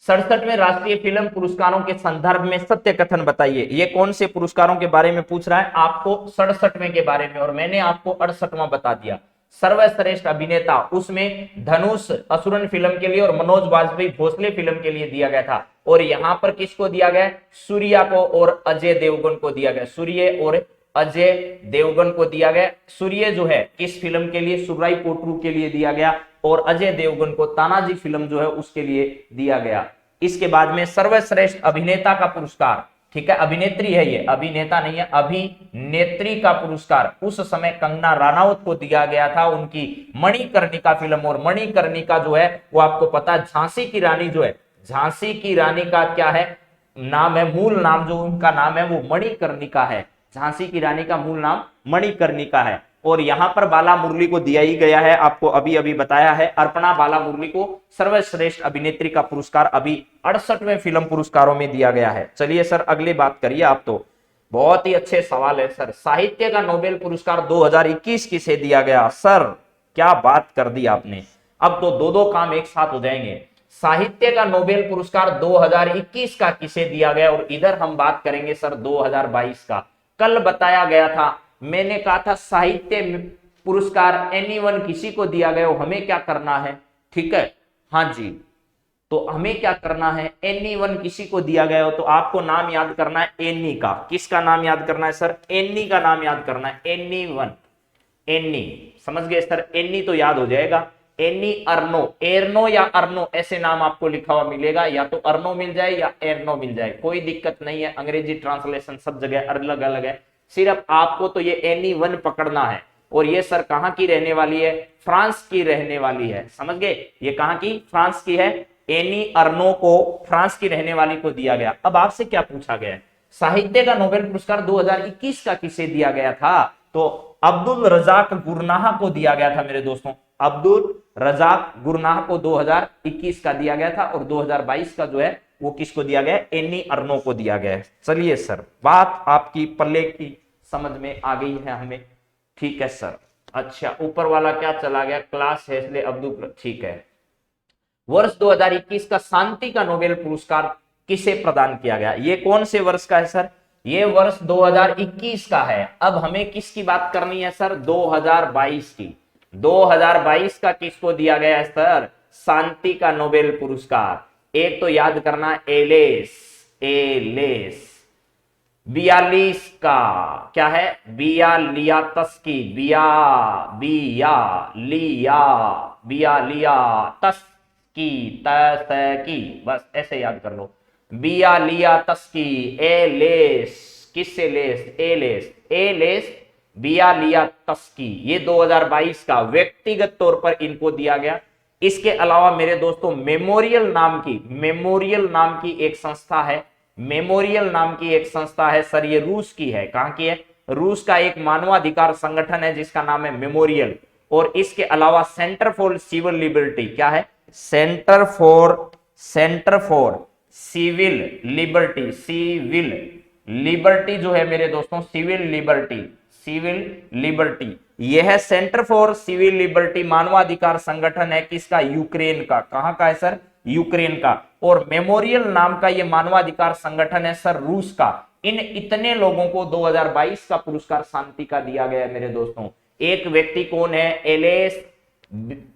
S1: 67वें राष्ट्रीय फिल्म पुरस्कारों के संदर्भ में सत्य कथन बताइए। ये कौन से पुरस्कारों के बारे में पूछ रहा है, आपको 67वें के बारे में, और मैंने आपको 68वां बता दिया। सर्वश्रेष्ठ अभिनेता, उसमें धनुष असुरन फिल्म के लिए और मनोज वाजपेयी भोसले फिल्म के लिए दिया गया था। और यहां पर किसको दिया गया, सूर्या को और अजय देवगन को दिया गया, सूर्य और अजय देवगन को दिया गया। सूर्य जो है किस फिल्म के लिए, सुराई पोट्रू के लिए दिया गया, और अजय देवगन को तानाजी फिल्म जो है उसके लिए दिया गया। इसके बाद में सर्वश्रेष्ठ अभिनेता का पुरस्कार, ठीक है, अभिनेत्री है ये, अभिनेता नहीं है, अभिनेत्री का पुरस्कार उस समय कंगना रनावत को दिया गया था, उनकी मणिकर्णिका फिल्म। और मणिकर्णिका जो है वो आपको पता है, झांसी की रानी जो है, झांसी की रानी का क्या है नाम है, मूल नाम जो उनका नाम है वो मणिकर्णिका है। झांसी की रानी का मूल नाम मणिकर्णिका है। और यहां पर बाला मुरली को दिया ही गया है, आपको अभी अभी बताया है, अर्पणा बाला मुरली को सर्वश्रेष्ठ अभिनेत्री का पुरस्कार अभी 68वें फिल्म पुरस्कारों में दिया गया है। चलिए सर अगली बात करिए आप, तो बहुत ही अच्छे सवाल है सर। साहित्य का नोबेल पुरस्कार 2021 किसे दिया गया, सर क्या बात कर दी आपने। अब तो दो दो काम एक साथ हो जाएंगे। साहित्य का नोबेल पुरस्कार 2021 का किसे दिया गया, और इधर हम बात करेंगे सर 2022 का। कल बताया गया था, मैंने कहा था साहित्य पुरस्कार एनीवन किसी को दिया गया हो, हमें क्या करना है, ठीक है, हाँ जी, तो हमें क्या करना है, एनीवन किसी को दिया गया हो तो आपको नाम याद करना है एनी का। किसका नाम याद करना है सर, एनी का नाम याद करना है, एनीवन, एनी, समझ गए सर, एनी तो याद हो जाएगा। एनी अर्नो, एर्नो या अर्नो ऐसे नाम आपको लिखा हुआ मिलेगा, या तो अर्नो मिल जाए या एर्नो मिल जाए, कोई दिक्कत नहीं है, अंग्रेजी ट्रांसलेशन सब जगह अलग अलग है, सिर्फ आपको तो ये एनी1 पकड़ना है। और ये सर कहां की रहने वाली है, फ्रांस की रहने वाली है, समझ गए, ये कहां की, फ्रांस की है। एनी अर्नो को फ्रांस की रहने वाली को दिया गया। अब आपसे क्या पूछा गया है, साहित्य का नोबेल पुरस्कार 2021 का किसे दिया गया था, तो अब्दुल रजाक गुरनाह को दिया गया था मेरे दोस्तों, अब्दुल रजाक गुरनाह को 2021 का दिया गया था। और 2022 का जो है वो किसको दिया गया, एनी अर्नो को दिया गया है। चलिए सर बात आपकी पल्ले की समझ में आ गई है हमें, ठीक है सर। अच्छा ऊपर वाला क्या चला गया, क्लास हेस्ले अब्दुल, ठीक है। वर्ष 2021 का शांति का नोबेल पुरस्कार किसे प्रदान किया गया, ये कौन से वर्ष का है सर, ये वर्ष 2021 का है। अब हमें किसकी बात करनी है सर, 2022 की। 2022 का किसको दिया गया है सर, शांति का नोबेल पुरस्कार। एक तो याद करना एलेस, एलेस 42 का क्या है, बिया लिया तस्की, बिया लिया तस्की, तस्की, बस ऐसे याद कर लो, बिया लिया तस्की, एलेस, किससे लेस, एलेस, एलेस बियालियातस्की, ये 2022 का व्यक्तिगत तौर पर इनको दिया गया। इसके अलावा मेरे दोस्तों मेमोरियल नाम की एक संस्था है, मेमोरियल नाम की एक संस्था है सर, ये रूस की है। कहां की है? रूस का एक मानवाधिकार संगठन है जिसका नाम है मेमोरियल। और इसके अलावा सेंटर फॉर सिविल लिबर्टी, क्या है? सेंटर फॉर सिविल लिबर्टी जो है मेरे दोस्तों, सिविल लिबर्टी, यह सेंटर फॉर सिविल लिबर्टी मानवाधिकार संगठन है किसका? यूक्रेन का। कहां का है सर? यूक्रेन का। और मेमोरियल नाम का यह मानवाधिकार संगठन है सर, रूस का। इन इतने लोगों को 2022 का पुरस्कार शांति का दिया गया है मेरे दोस्तों। एक व्यक्ति कौन है? एलेस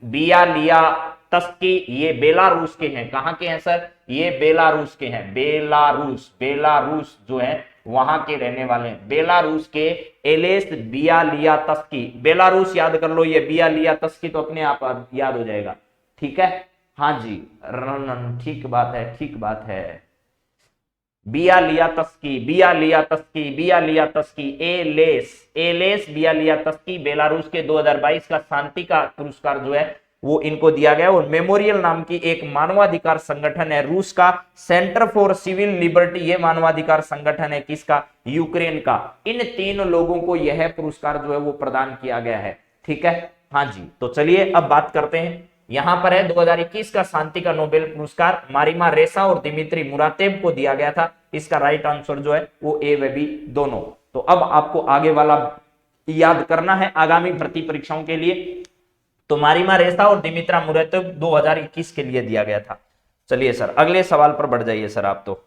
S1: बियालियातस्की, ये बेलारूस के हैं। कहां के हैं सर? ये बेलारूस के हैं। बेलारूस जो है वहां के रहने वाले हैं, बेलारूस के एलेस बियालियातस्की। बेलारूस याद कर लो, ये बियालियातस्की तो अपने आप याद हो जाएगा। ठीक है, हाँ जी, ठीक बात है। बियालियातस्की एलेस बियालियातस्की, बेलारूस के 2022 का शांति का पुरस्कार जो है वो इनको दिया गया। और मेमोरियल नाम की एक मानवाधिकार संगठन है रूस का, सेंटर फॉर सिविल लिबर्टी, ये मानवाधिकार संगठन है किसका? यूक्रेन का। इन 3 लोगों को यह पुरस्कार जो है वो प्रदान किया गया है। ठीक है, हाँ जी। तो चलिए अब बात करते हैं, यहां पर है 2021 का शांति का नोबेल पुरस्कार मारिमा रेसा और दिमित्री मुरातेव को दिया गया था। इसका राइट आंसर जो है वो ए व बी दोनों। तो अब आपको आगे वाला याद करना है आगामी भर्ती परीक्षाओं के लिए। तो मारिमा रेसा और दिमित्रा मुरातेव 2021 के लिए दिया गया था। चलिए सर अगले सवाल पर बढ़ जाइए सर आप। तो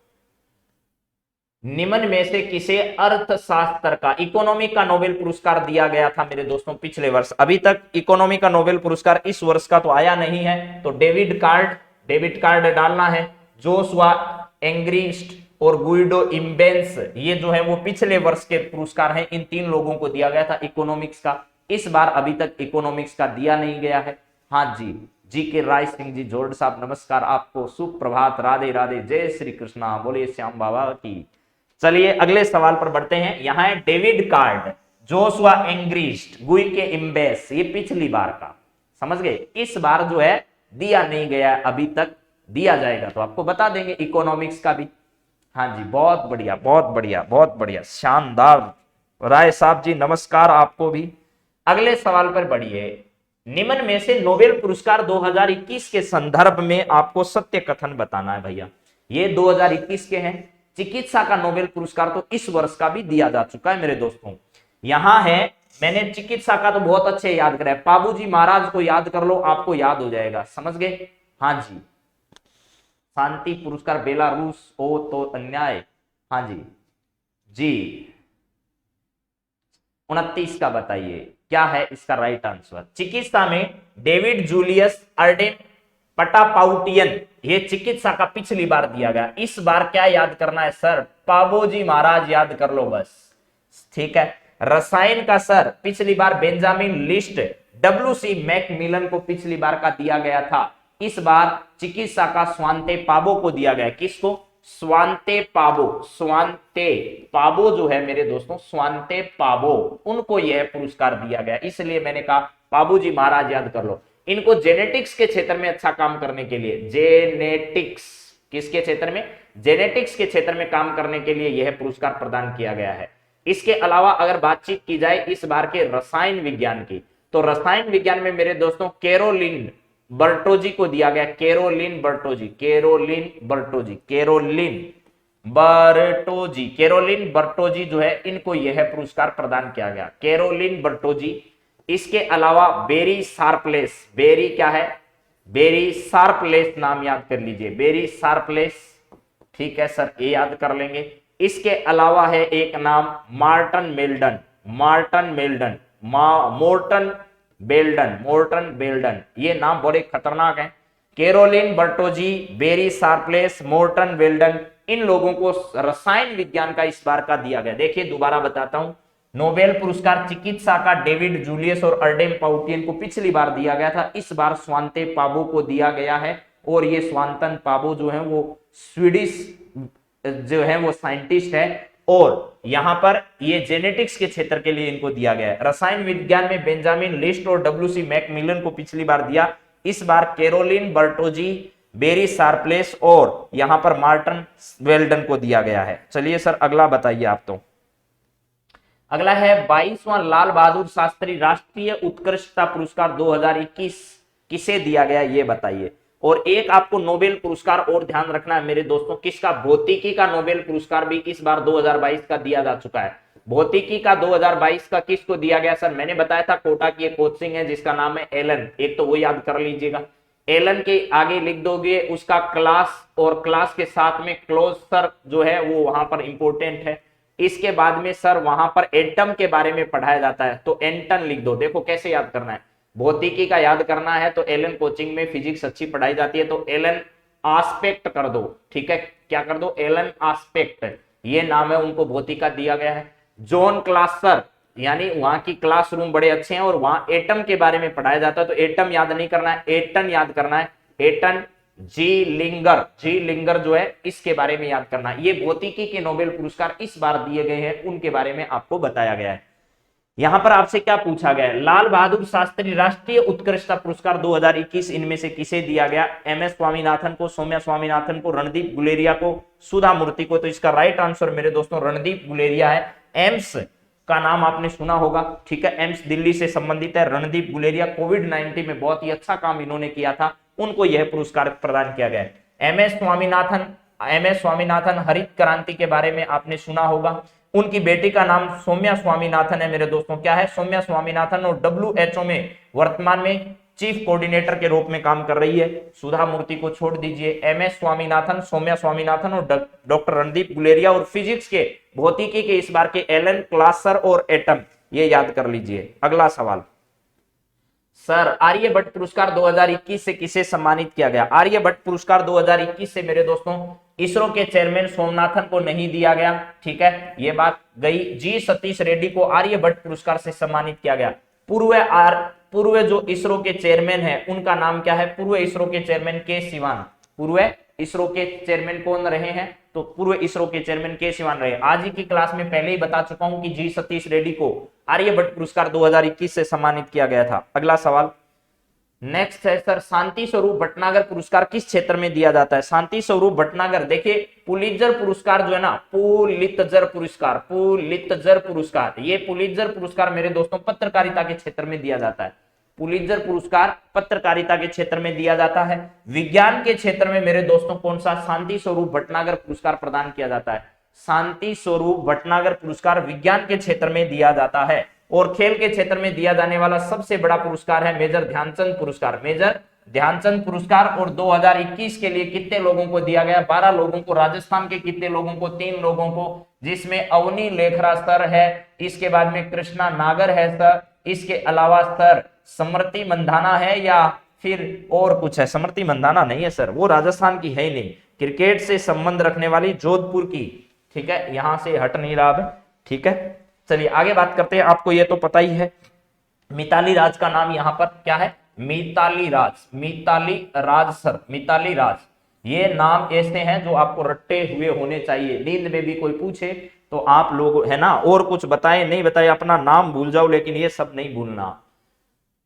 S1: निम्न में से किसे अर्थशास्त्र का, इकोनॉमी का नोबेल पुरस्कार दिया गया था मेरे दोस्तों पिछले वर्ष? अभी तक इकोनॉमी का नोबेल पुरस्कार इस वर्ष का तो आया नहीं है, तो डेविड कार्ड डालना है। जोशुआ एंग्रिस्ट और गुइडो इम्बेंस, ये जो है वो पिछले वर्ष के पुरस्कार हैं। इन 3 लोगों को दिया गया था इकोनॉमिक्स का। इस बार अभी तक इकोनॉमिक्स का दिया नहीं गया है। हाँ जी के राय सिंह जी जोड़ साहब, नमस्कार आपको, सुप्रभात, राधे राधे, जय श्री कृष्णा, बोले श्याम बाबा की। चलिए अगले सवाल पर बढ़ते हैं। यहां है डेविड कार्ड, जोशुआ एंग्रिस्ट, गुई के इम्बेस, ये पिछली बार का, समझ गए? इस बार जो है दिया नहीं गया, अभी तक दिया जाएगा तो आपको बता देंगे इकोनॉमिक्स का भी। हाँ जी, बहुत बढ़िया, शानदार राय साहब जी, नमस्कार आपको भी। अगले सवाल पर बढ़िए। निम्न में से नोबेल पुरस्कार 2021 के संदर्भ में आपको सत्य कथन बताना है भैया। ये 2021 के हैं। चिकित्सा का नोबेल पुरस्कार तो इस वर्ष का भी दिया जा चुका है मेरे दोस्तों। यहां है, मैंने चिकित्सा का तो बहुत अच्छे याद करा है, पाबूजी महाराज को याद कर लो, आपको याद हो जाएगा, समझ गए? हाँ जी, शांति पुरस्कार बेलारूस, ओ तो अन्याय। हाँ जी 29 का बताइए क्या है इसका राइट आंसर? चिकित्सा में डेविड जूलियस अर्डेन पटापाउटियन, ये चिकित्सा का पिछली बार दिया गया। इस बार क्या याद करना है सर? पाबोजी महाराज याद कर लो बस। ठीक है, रसायन का सर पिछली बार बेंजामिन लिस्ट, WC मैकमिलन को पिछली बार का दिया गया था। इस बार चिकित्सा का स्वांते पाबो को दिया गया। किसको? स्वांते पाबो जो है मेरे दोस्तों, स्वांते पाबो, उनको यह पुरस्कार दिया गया। इसलिए मैंने कहा पाबूजी महाराज याद कर लो। इनको जेनेटिक्स के क्षेत्र में अच्छा काम करने के लिए, किसके क्षेत्र में? जेनेटिक्स के क्षेत्र में काम करने के लिए यह पुरस्कार प्रदान किया गया है। इसके अलावा अगर बातचीत की जाए इस बार के रसायन विज्ञान की, तो रसायन विज्ञान में मेरे दोस्तों कैरोलिन बर्टोजी को दिया गया। कैरोलिन बर्टोजी जो है, इनको यह पुरस्कार प्रदान किया गया, कैरोलिन बर्टोजी। इसके अलावा बेरी शार्पलेस नाम याद कर लीजिए, बेरी शार्पलेस। ठीक है सर, ये याद कर लेंगे। इसके अलावा है एक नाम मोर्टन बेल्डन, ये नाम बड़े खतरनाक हैं। Carolyn Bertozzi, Barry Sharpless, Morten Meldal, इन लोगों को रसायन विज्ञान का इस बार का दिया गया। देखिए दोबारा बताता हूं, नोबेल पुरस्कार चिकित्सा का डेविड जूलियस और अर्डेन पाउटियन को पिछली बार दिया गया था। इस बार स्वांते पाबो को दिया गया है। और ये स्वांतन पाबो जो है वो स्वीडिश जो है वो साइंटिस्ट है, और यहां पर ये जेनेटिक्स के क्षेत्र के लिए इनको दिया गया है। रसायन विज्ञान में बेंजामिन लिस्ट और डब्ल्यूसी मैकमिलन को पिछली बार दिया, इस बार कैरोलिन बर्टोजी, बेरी शार्पलेस और यहां पर मार्टिन वेल्डन को दिया गया है। चलिए सर अगला बताइए आप। तो अगला है 22वां लाल बहादुर शास्त्री राष्ट्रीय उत्कृष्टता पुरस्कार 2021 किसे दिया गया ये बताइए। और एक आपको नोबेल पुरस्कार और ध्यान रखना है मेरे दोस्तों, किसका, भौतिकी का नोबेल पुरस्कार भी इस बार 2022 का दिया जा चुका है। भौतिकी का 2022 का किसको दिया गया सर, मैंने बताया था कोटा की एक कोचिंग है जिसका नाम है एलन, एक तो वो याद कर लीजिएगा। एलन के आगे लिख दोगे उसका क्लास, और क्लास के साथ में क्लोज सर जो है वो वहां पर इंपॉर्टेंट है। इसके बाद में सर वहां पर एटम के बारे में पढ़ाया जाता है, तो एंटन लिख दो। देखो कैसे याद करना है, भौतिकी का याद करना है तो एलन कोचिंग में फिजिक्स अच्छी पढ़ाई जाती है, तो एलन आस्पेक्ट कर दो, ठीक है, क्या कर दो, एलन आस्पेक्ट, ये नाम है उनको भौतिका दिया गया है। जॉन क्लासर, यानी वहां की क्लासरूम बड़े अच्छे हैं और वहां एटम के बारे में पढ़ाया जाता है, तो एटम याद नहीं करना है, एटन याद करना है, एटन। जी लिंगर जो है इसके बारे में याद करना है। ये भौतिकी के नोबेल पुरस्कार इस बार दिए गए हैं, उनके बारे में आपको बताया गया है। यहां पर आपसे क्या पूछा गया है, लाल बहादुर शास्त्री राष्ट्रीय उत्कृष्टता पुरस्कार 2021 इनमें से किसे दिया गया, एम एस स्वामीनाथन को, सौम्या स्वामीनाथन को, रणदीप गुलेरिया को, सुधा मूर्ति को। तो इसका राइट आंसर मेरे दोस्तों रणदीप गुलेरिया है। एम्स का नाम आपने सुना होगा, ठीक है, एम्स दिल्ली से संबंधित है। रणदीप गुलेरिया कोविड-19 में बहुत ही अच्छा काम इन्होंने किया था, उनको यह पुरस्कार प्रदान किया गया है। एम एस स्वामीनाथन हरित क्रांति के बारे में आपने सुना होगा। उनकी बेटी का नाम सौम्या स्वामीनाथन है मेरे दोस्तों, क्या है, सौम्या स्वामीनाथन, और WHO में वर्तमान में चीफ कोऑर्डिनेटर के रूप में काम कर रही है। सुधा मूर्ति को छोड़ दीजिए, एम एस स्वामीनाथन, सौम्या स्वामीनाथन और डॉक्टर रणदीप गुलेरिया, और फिजिक्स के, भौतिकी के इस बार के एलन क्लासर और एटम, ये याद कर लीजिए। अगला सवाल, सर आर्यभट्ट पुरस्कार 2021 से किसे सम्मानित किया गया। आर्यभट्ट पुरस्कार 2021 से मेरे दोस्तों इसरो के चेयरमैन सोमनाथन को नहीं दिया गया, ठीक है, ये बात गई। जी सतीश रेड्डी को आर्यभट्ट पुरस्कार से सम्मानित किया गया। पूर्व जो इसरो के चेयरमैन है उनका नाम क्या है, पूर्व इसरो के चेयरमैन के सिवान। पूर्व इसरो के चेयरमैन कौन रहे हैं, तो पूर्व इसरो के चेयरमैन के सिवान रहे। आज ही की क्लास में पहले ही बता चुका हूं कि जी सतीश रेड्डी को आर्यभट्ट पुरस्कार 2021 से सम्मानित किया गया था। अगला सवाल नेक्स्ट है सर, शांति स्वरूप भटनागर पुरस्कार किस क्षेत्र में दिया जाता है। शांति स्वरूप भटनागर, देखिए पुलित्जर पुरस्कार जो है ना, पुलित्जर पुरस्कार, ये पुलित्जर पुरस्कार मेरे दोस्तों पत्रकारिता के क्षेत्र में दिया जाता है। पुलित्जर पुरस्कार पत्रकारिता के क्षेत्र में दिया जाता है। विज्ञान के क्षेत्र में मेरे दोस्तों कौन सा, शांति स्वरूप भटनागर पुरस्कार प्रदान किया जाता है। शांति स्वरूप भटनागर पुरस्कार विज्ञान के क्षेत्र में दिया जाता है। और खेल के क्षेत्र में दिया जाने वाला सबसे बड़ा पुरस्कार है मेजर ध्यानचंद पुरस्कार, मेजर ध्यानचंद पुरस्कार। और 2021 के लिए कितने लोगों को दिया गया, 12 लोगों को। राजस्थान के कितने लोगों को, 3 लोगों को, जिसमें अवनी लेखरा सर है, इसके बाद में कृष्णा नागर है सर, इसके अलावा सर स्मृति मंधाना है, या फिर और कुछ है। स्मृति मंधाना नहीं है सर, वो राजस्थान की है ही नहीं, क्रिकेट से संबंध रखने वाली जोधपुर की, ठीक है, यहां से हट नहीं रहा है, ठीक है। चलिए आगे बात करते हैं, आपको ये तो पता ही है। मिताली राज का नाम यहाँ पर क्या है, मिताली राज सर, मिताली राज। ये नाम ऐसे हैं जो आपको रट्टे हुए होने चाहिए, नींद में भी कोई पूछे तो आप लोग है ना, और कुछ बताएं नहीं बताएं, अपना नाम भूल जाओ लेकिन ये सब नहीं भूलना।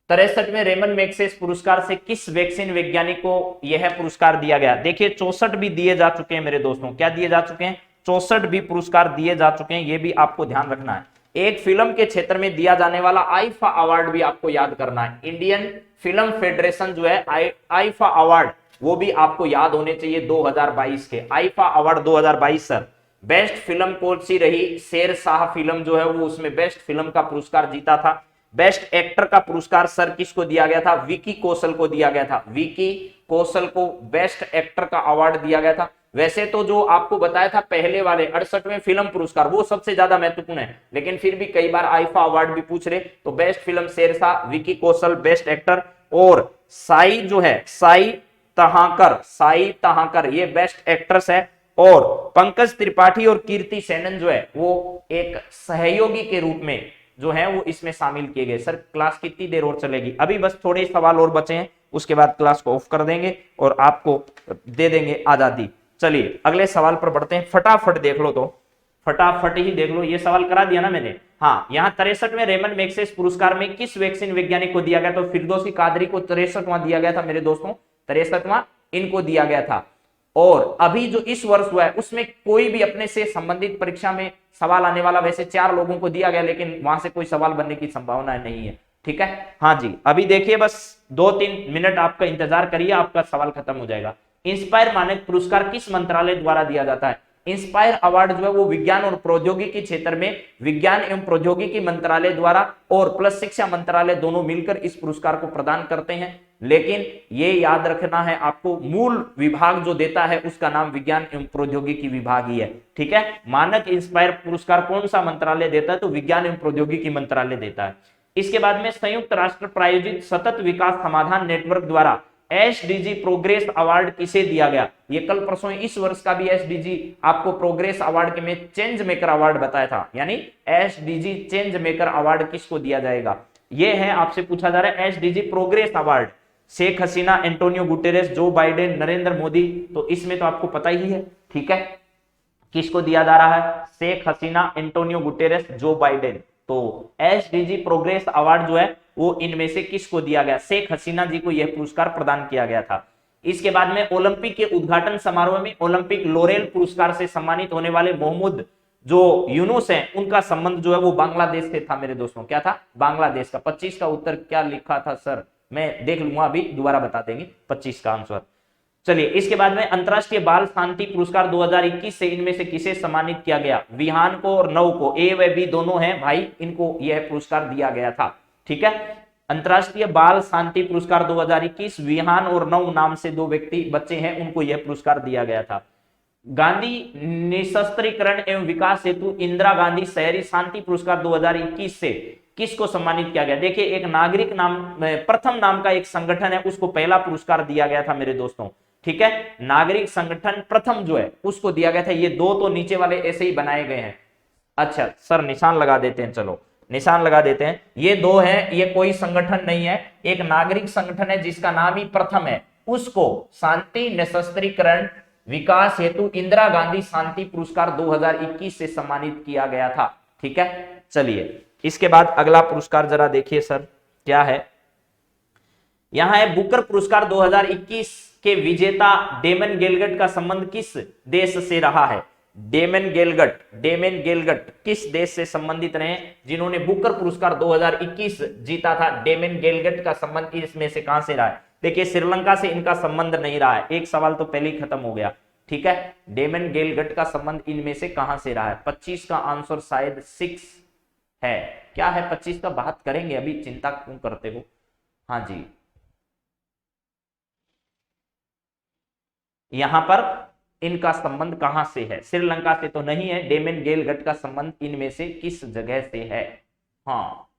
S1: 63 में रेमन मैग्सेस पुरस्कार से किस वैक्सीन वैज्ञानिक को यह पुरस्कार दिया गया। देखिए 64 भी दिए जा चुके हैं मेरे दोस्तों, क्या दिए जा चुके हैं, 64 भी पुरस्कार दिए जा चुके हैं, ये भी आपको ध्यान रखना है। एक फिल्म के क्षेत्र में दिया जाने वाला आईफा अवार्ड भी आपको याद करना है। इंडियन फिल्म फेडरेशन जो है आईफा अवार्ड, वो भी आपको याद होने चाहिए 2022 के। IIFA award 2022 sir, best film कौन सी रही, शेरशाह फिल्म जो है वो उसमें बेस्ट फिल्म का पुरस्कार जीता था। बेस्ट एक्टर का पुरस्कार सर किसको दिया गया था, विकी कौशल को दिया गया था। विकी कौशल को बेस्ट एक्टर का अवार्ड दिया गया था। वैसे तो जो आपको बताया था पहले वाले 68वें फिल्म पुरस्कार वो सबसे ज्यादा महत्वपूर्ण है, लेकिन फिर भी कई बार आईफा अवार्ड भी पूछ रहे, तो best film Sher Shah, Vicky Kaushal best actor, और साई जो है साई तहाकर ये बेस्ट एक्ट्रेस है, और पंकज त्रिपाठी और कीर्ति सेनन जो है वो एक सहयोगी के रूप में जो है वो इसमें शामिल किए गए। सर क्लास कितनी देर और चलेगी, अभी बस थोड़े सवाल और बचे हैं, उसके बाद क्लास को ऑफ कर देंगे और आपको दे देंगे आजादी। चलिए अगले सवाल पर बढ़ते हैं, फटाफट देख लो, तो फटाफट ही देख लो, ये सवाल करा दिया ना मैंने। हाँ, यहाँ 63वें रेमन मैग्सेस पुरस्कार में किस वैक्सीन वैज्ञानिक को दिया गया? तो फिरदौसी कादरी को 63वां दिया गया था मेरे दोस्तों, 63वां इनको दिया गया था। और अभी जो इस वर्ष हुआ है उसमें कोई भी अपने से संबंधित परीक्षा में सवाल आने वाला, वैसे 4 लोगों को दिया गया, लेकिन वहां से कोई सवाल बनने की संभावना नहीं है। ठीक है, हाँ जी, अभी देखिए बस 2-3 मिनट आपका इंतजार करिए, आपका सवाल खत्म हो जाएगा। इंस्पायर मानक पुरस्कार किस मंत्रालय द्वारा दिया जाता है? इंस्पायर अवार्ड जो है वो विज्ञान और प्रौद्योगिकी क्षेत्र में विज्ञान एवं प्रौद्योगिकी मंत्रालय द्वारा और प्लस शिक्षा मंत्रालय दोनों मिलकर इस पुरस्कार को प्रदान करते हैं। लेकिन ये याद रखना है आपको, मूल विभाग जो देता है उसका नाम विज्ञान एवं प्रौद्योगिकी विभाग ही है। ठीक है, मानक इंस्पायर पुरस्कार कौन सा मंत्रालय देता है? तो विज्ञान एवं प्रौद्योगिकी मंत्रालय देता है। इसके बाद में संयुक्त राष्ट्र प्रायोजित सतत विकास समाधान नेटवर्क द्वारा एसडीजी प्रोग्रेस अवार्ड किसे दिया गया? ये कल परसों इस वर्ष का भी एसडीजी आपको प्रोग्रेस अवार्ड के में चेंज मेकर अवार्ड बताया था, यानी एसडीजी चेंज मेकर अवार्ड किसको दिया जाएगा? ये है, आपसे पूछा जा रहा है SDG progress award. Sheikh Hasina, Antonio Guterres, Joe Biden, Narendra Modi, तो इसमें तो आपको पता ही है। ठीक है, किसको दिया जा रहा है? Sheikh Hasina, Antonio Guterres, Joe Biden. तो एसडीजी प्रोग्रेस अवार्ड जो है वो इनमें से किसको दिया गया? शेख हसीना जी को यह पुरस्कार प्रदान किया गया था। इसके बाद में ओलंपिक के उद्घाटन समारोह में ओलंपिक लोरेल पुरस्कार से सम्मानित होने वाले मोहम्मद जो यूनुस हैं, उनका संबंध जो है वो बांग्लादेश से था मेरे दोस्तों। क्या था? बांग्लादेश का। 25 का उत्तर क्या लिखा था सर? मैं देख लूंगा, अभी दोबारा बता देंगे 25 का आंसर। चलिए, इसके बाद में अंतरराष्ट्रीय बाल शांति पुरस्कार 2021 से इनमें से किसे सम्मानित किया गया? विहान को और नव को, ए व बी दोनों हैं भाई, इनको यह पुरस्कार दिया गया था। ठीक है, अंतरराष्ट्रीय बाल शांति पुरस्कार 2021 विहान और नव नाम से 2 व्यक्ति बच्चे हैं, उनको यह पुरस्कार दिया गया था। गांधी निशस्त्रीकरण एवं विकास हेतु इंदिरा गांधी शहरी शांति पुरस्कार 2021 से किसको सम्मानित किया गया? देखिए, एक नागरिक नाम प्रथम नाम का एक संगठन है, उसको पहला पुरस्कार दिया गया था मेरे दोस्तों। ठीक है, नागरिक संगठन प्रथम जो है उसको दिया गया था। ये 2 तो नीचे वाले ऐसे ही बनाए गए हैं। अच्छा सर, निशान लगा देते हैं, चलो निशान लगा देते हैं। ये 2 हैं, ये कोई संगठन नहीं है, एक नागरिक संगठन है जिसका नाम ही प्रथम है, उसको शांति निशस्त्रीकरण विकास हेतु इंदिरा गांधी शांति पुरस्कार 2021 से सम्मानित किया गया था। ठीक है, चलिए इसके बाद अगला पुरस्कार जरा देखिए सर क्या है। यहां है बुकर पुरस्कार 2021 के विजेता डेमन गेलगट का संबंध किस देश से रहा है? डेमन गेलगट किस देश से संबंधित रहे जिन्होंने बुकर पुरस्कार 2021 जीता था? डेमन गेलगट का संबंध इसमें से कहां से रहा है? देखिए, श्रीलंका से इनका संबंध नहीं रहा है, एक सवाल तो पहले ही खत्म हो गया। ठीक है, डेमन गेलगट का संबंध इनमें से कहां से रहा है? 25 का आंसर शायद 6 है। क्या है 25 का? बात करेंगे, अभी चिंता क्यों करते हो। हाँ जी, यहां पर इनका संबंध कहां से है? श्रीलंका से तो नहीं है। डेमन गेलगट का संबंध इनमें से किस जगह से है? हाँ,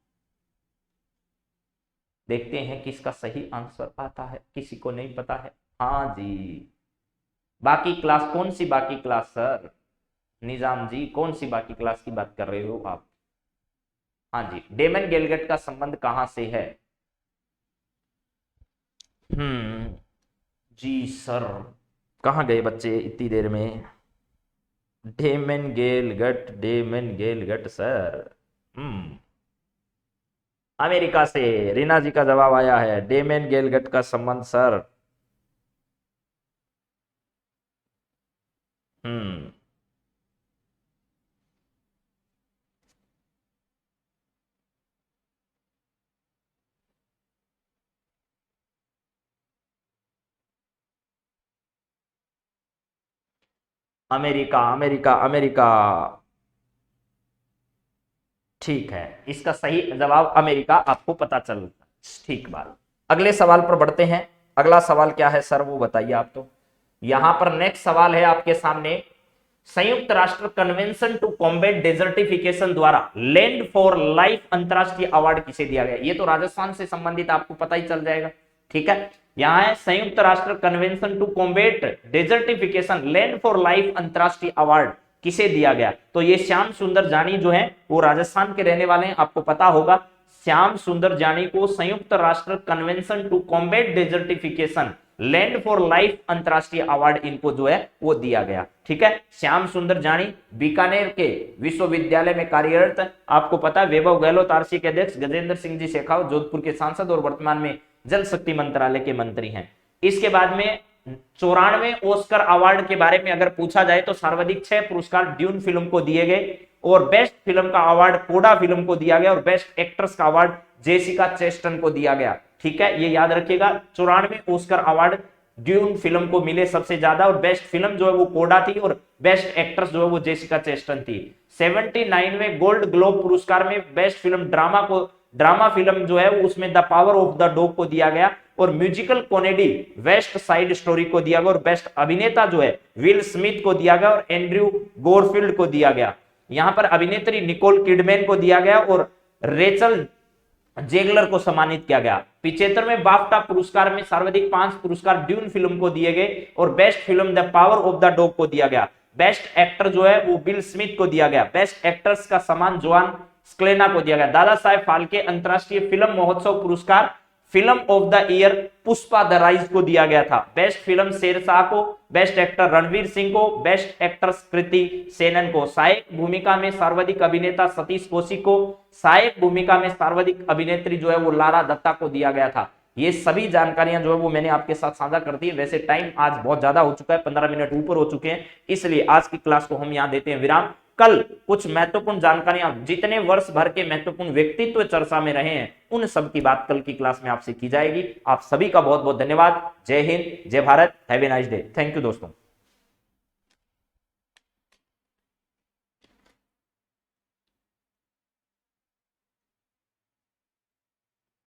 S1: देखते हैं किसका सही आंसर आता है, किसी को नहीं पता है। हाँ जी, बाकी क्लास। कौन सी बाकी क्लास सर? निजाम जी, कौन सी बाकी क्लास की बात कर रहे हो आप? हाँ जी, डेमन गेलगट का संबंध कहां से है? जी सर, कहाँ गए बच्चे इतनी देर में? डेमन गेलगट सर, अमेरिका से रीना जी का जवाब आया है। डेमन गेलगट का संबंध सर अमेरिका। ठीक है, इसका सही जवाब अमेरिका आपको पता चल। ठीक बात, अगले सवाल पर बढ़ते हैं। अगला सवाल क्या है सर, वो बताइए आप। तो यहां पर नेक्स्ट सवाल है आपके सामने, संयुक्त राष्ट्र कन्वेंशन टू कॉम्बेट डेजर्टिफिकेशन द्वारा लैंड फॉर लाइफ अंतरराष्ट्रीय अवार्ड किसे दिया गया? ये तो राजस्थान से संबंधित आपको पता ही चल जाएगा। ठीक है, यहां है संयुक्त राष्ट्र convention to combat desertification land for life अंतरराष्ट्रीय अवार्ड किसे दिया गया? तो ये श्याम सुंदर जानी जो है वो राजस्थान के रहने वाले हैं, आपको पता होगा। श्याम सुंदर जानी को संयुक्त राष्ट्र convention to combat desertification land for life अंतरराष्ट्रीय अवार्ड इनको जो है वो दिया गया। ठीक है, श्याम सुंदर जानी बीकानेर के विश्वविद्यालय में कार्यरत, आपको पता है वैभव गहलोत आरसी के अध्यक्ष, गजेंद्र सिंह जी शेखावत जोधपुर के सांसद और वर्तमान में जल शक्ति मंत्रालय के मंत्री हैं। इसके बाद में 94 ऑस्कर अवार्ड के बारे में अगर पूछा जाए तो सर्वाधिक 6 पुरस्कार ड्यून फिल्म को दिए गए और बेस्ट फिल्म का अवार्ड कोडा फिल्म को दिया गया और बेस्ट एक्ट्रेस का अवार्ड जेसिका चेस्टन को दिया गया। ठीक है, ये याद रखिएगा, 94 ऑस्कर अवार्ड ड्यून फिल्म को मिले सबसे ज्यादा और बेस्ट फिल्म जो है वो कोडा थी और बेस्ट एक्ट्रेस जो है वो जेसिका चेस्टन थी। 79वें गोल्ड ग्लोब पुरस्कार में बेस्ट फिल्म ड्रामा फिल्म जो है उसमें the power of the dog को दिया गया और musical comedy west side story को दिया गया और बेस्ट अभिनेता जो है विल स्मिथ को दिया गया और एंड्रयू गोरफील्ड को दिया गया। यहां पर अभिनेत्री निकोल किडमैन को दिया गया और रेचल जेगलर को सम्मानित किया गया। 75वें बाफ्टा पुरस्कार में सर्वाधिक 5 पुरस्कार ड्यून फिल्म को दिए गए और best film the power of the dog को दिया गया। बेस्ट एक्टर जो है वो बिल स्मिथ को दिया गया। बेस्ट एक्टर्स का सम्मान जोआन स्क्लेना को दिया गया। दादा साहेब फाल्के अंतरराष्ट्रीय फिल्म महोत्सव पुरस्कार film of the year Pushpa the rise को दिया गया था। बेस्ट फिल्म शेरशाह को, बेस्ट एक्टर रणवीर सिंह को, बेस्ट एक्ट्रेस कृति सेनन को, सहायक भूमिका में सर्वाधिक अभिनेता सतीश कौशिक को, सहायक भूमिका में सर्वाधिक अभिनेत्री जो है वो लारा दत्ता को दिया गया था। ये सभी जानकारियां जो है वो मैंने आपके साथ साझा कर दी है। वैसे टाइम आज बहुत ज्यादा हो चुका है, 15 मिनट ऊपर हो चुके हैं, इसलिए आज की क्लास को हम यहाँ देते हैं विराम। कल कुछ महत्वपूर्ण जानकारियां, जितने वर्ष भर के महत्वपूर्ण व्यक्तित्व चर्चा में रहे हैं उन सब की बात कल की क्लास में आपसे की जाएगी। आप सभी का बहुत बहुत धन्यवाद। जय हिंद, जय Bharat, have a nice day. Thank you दोस्तों।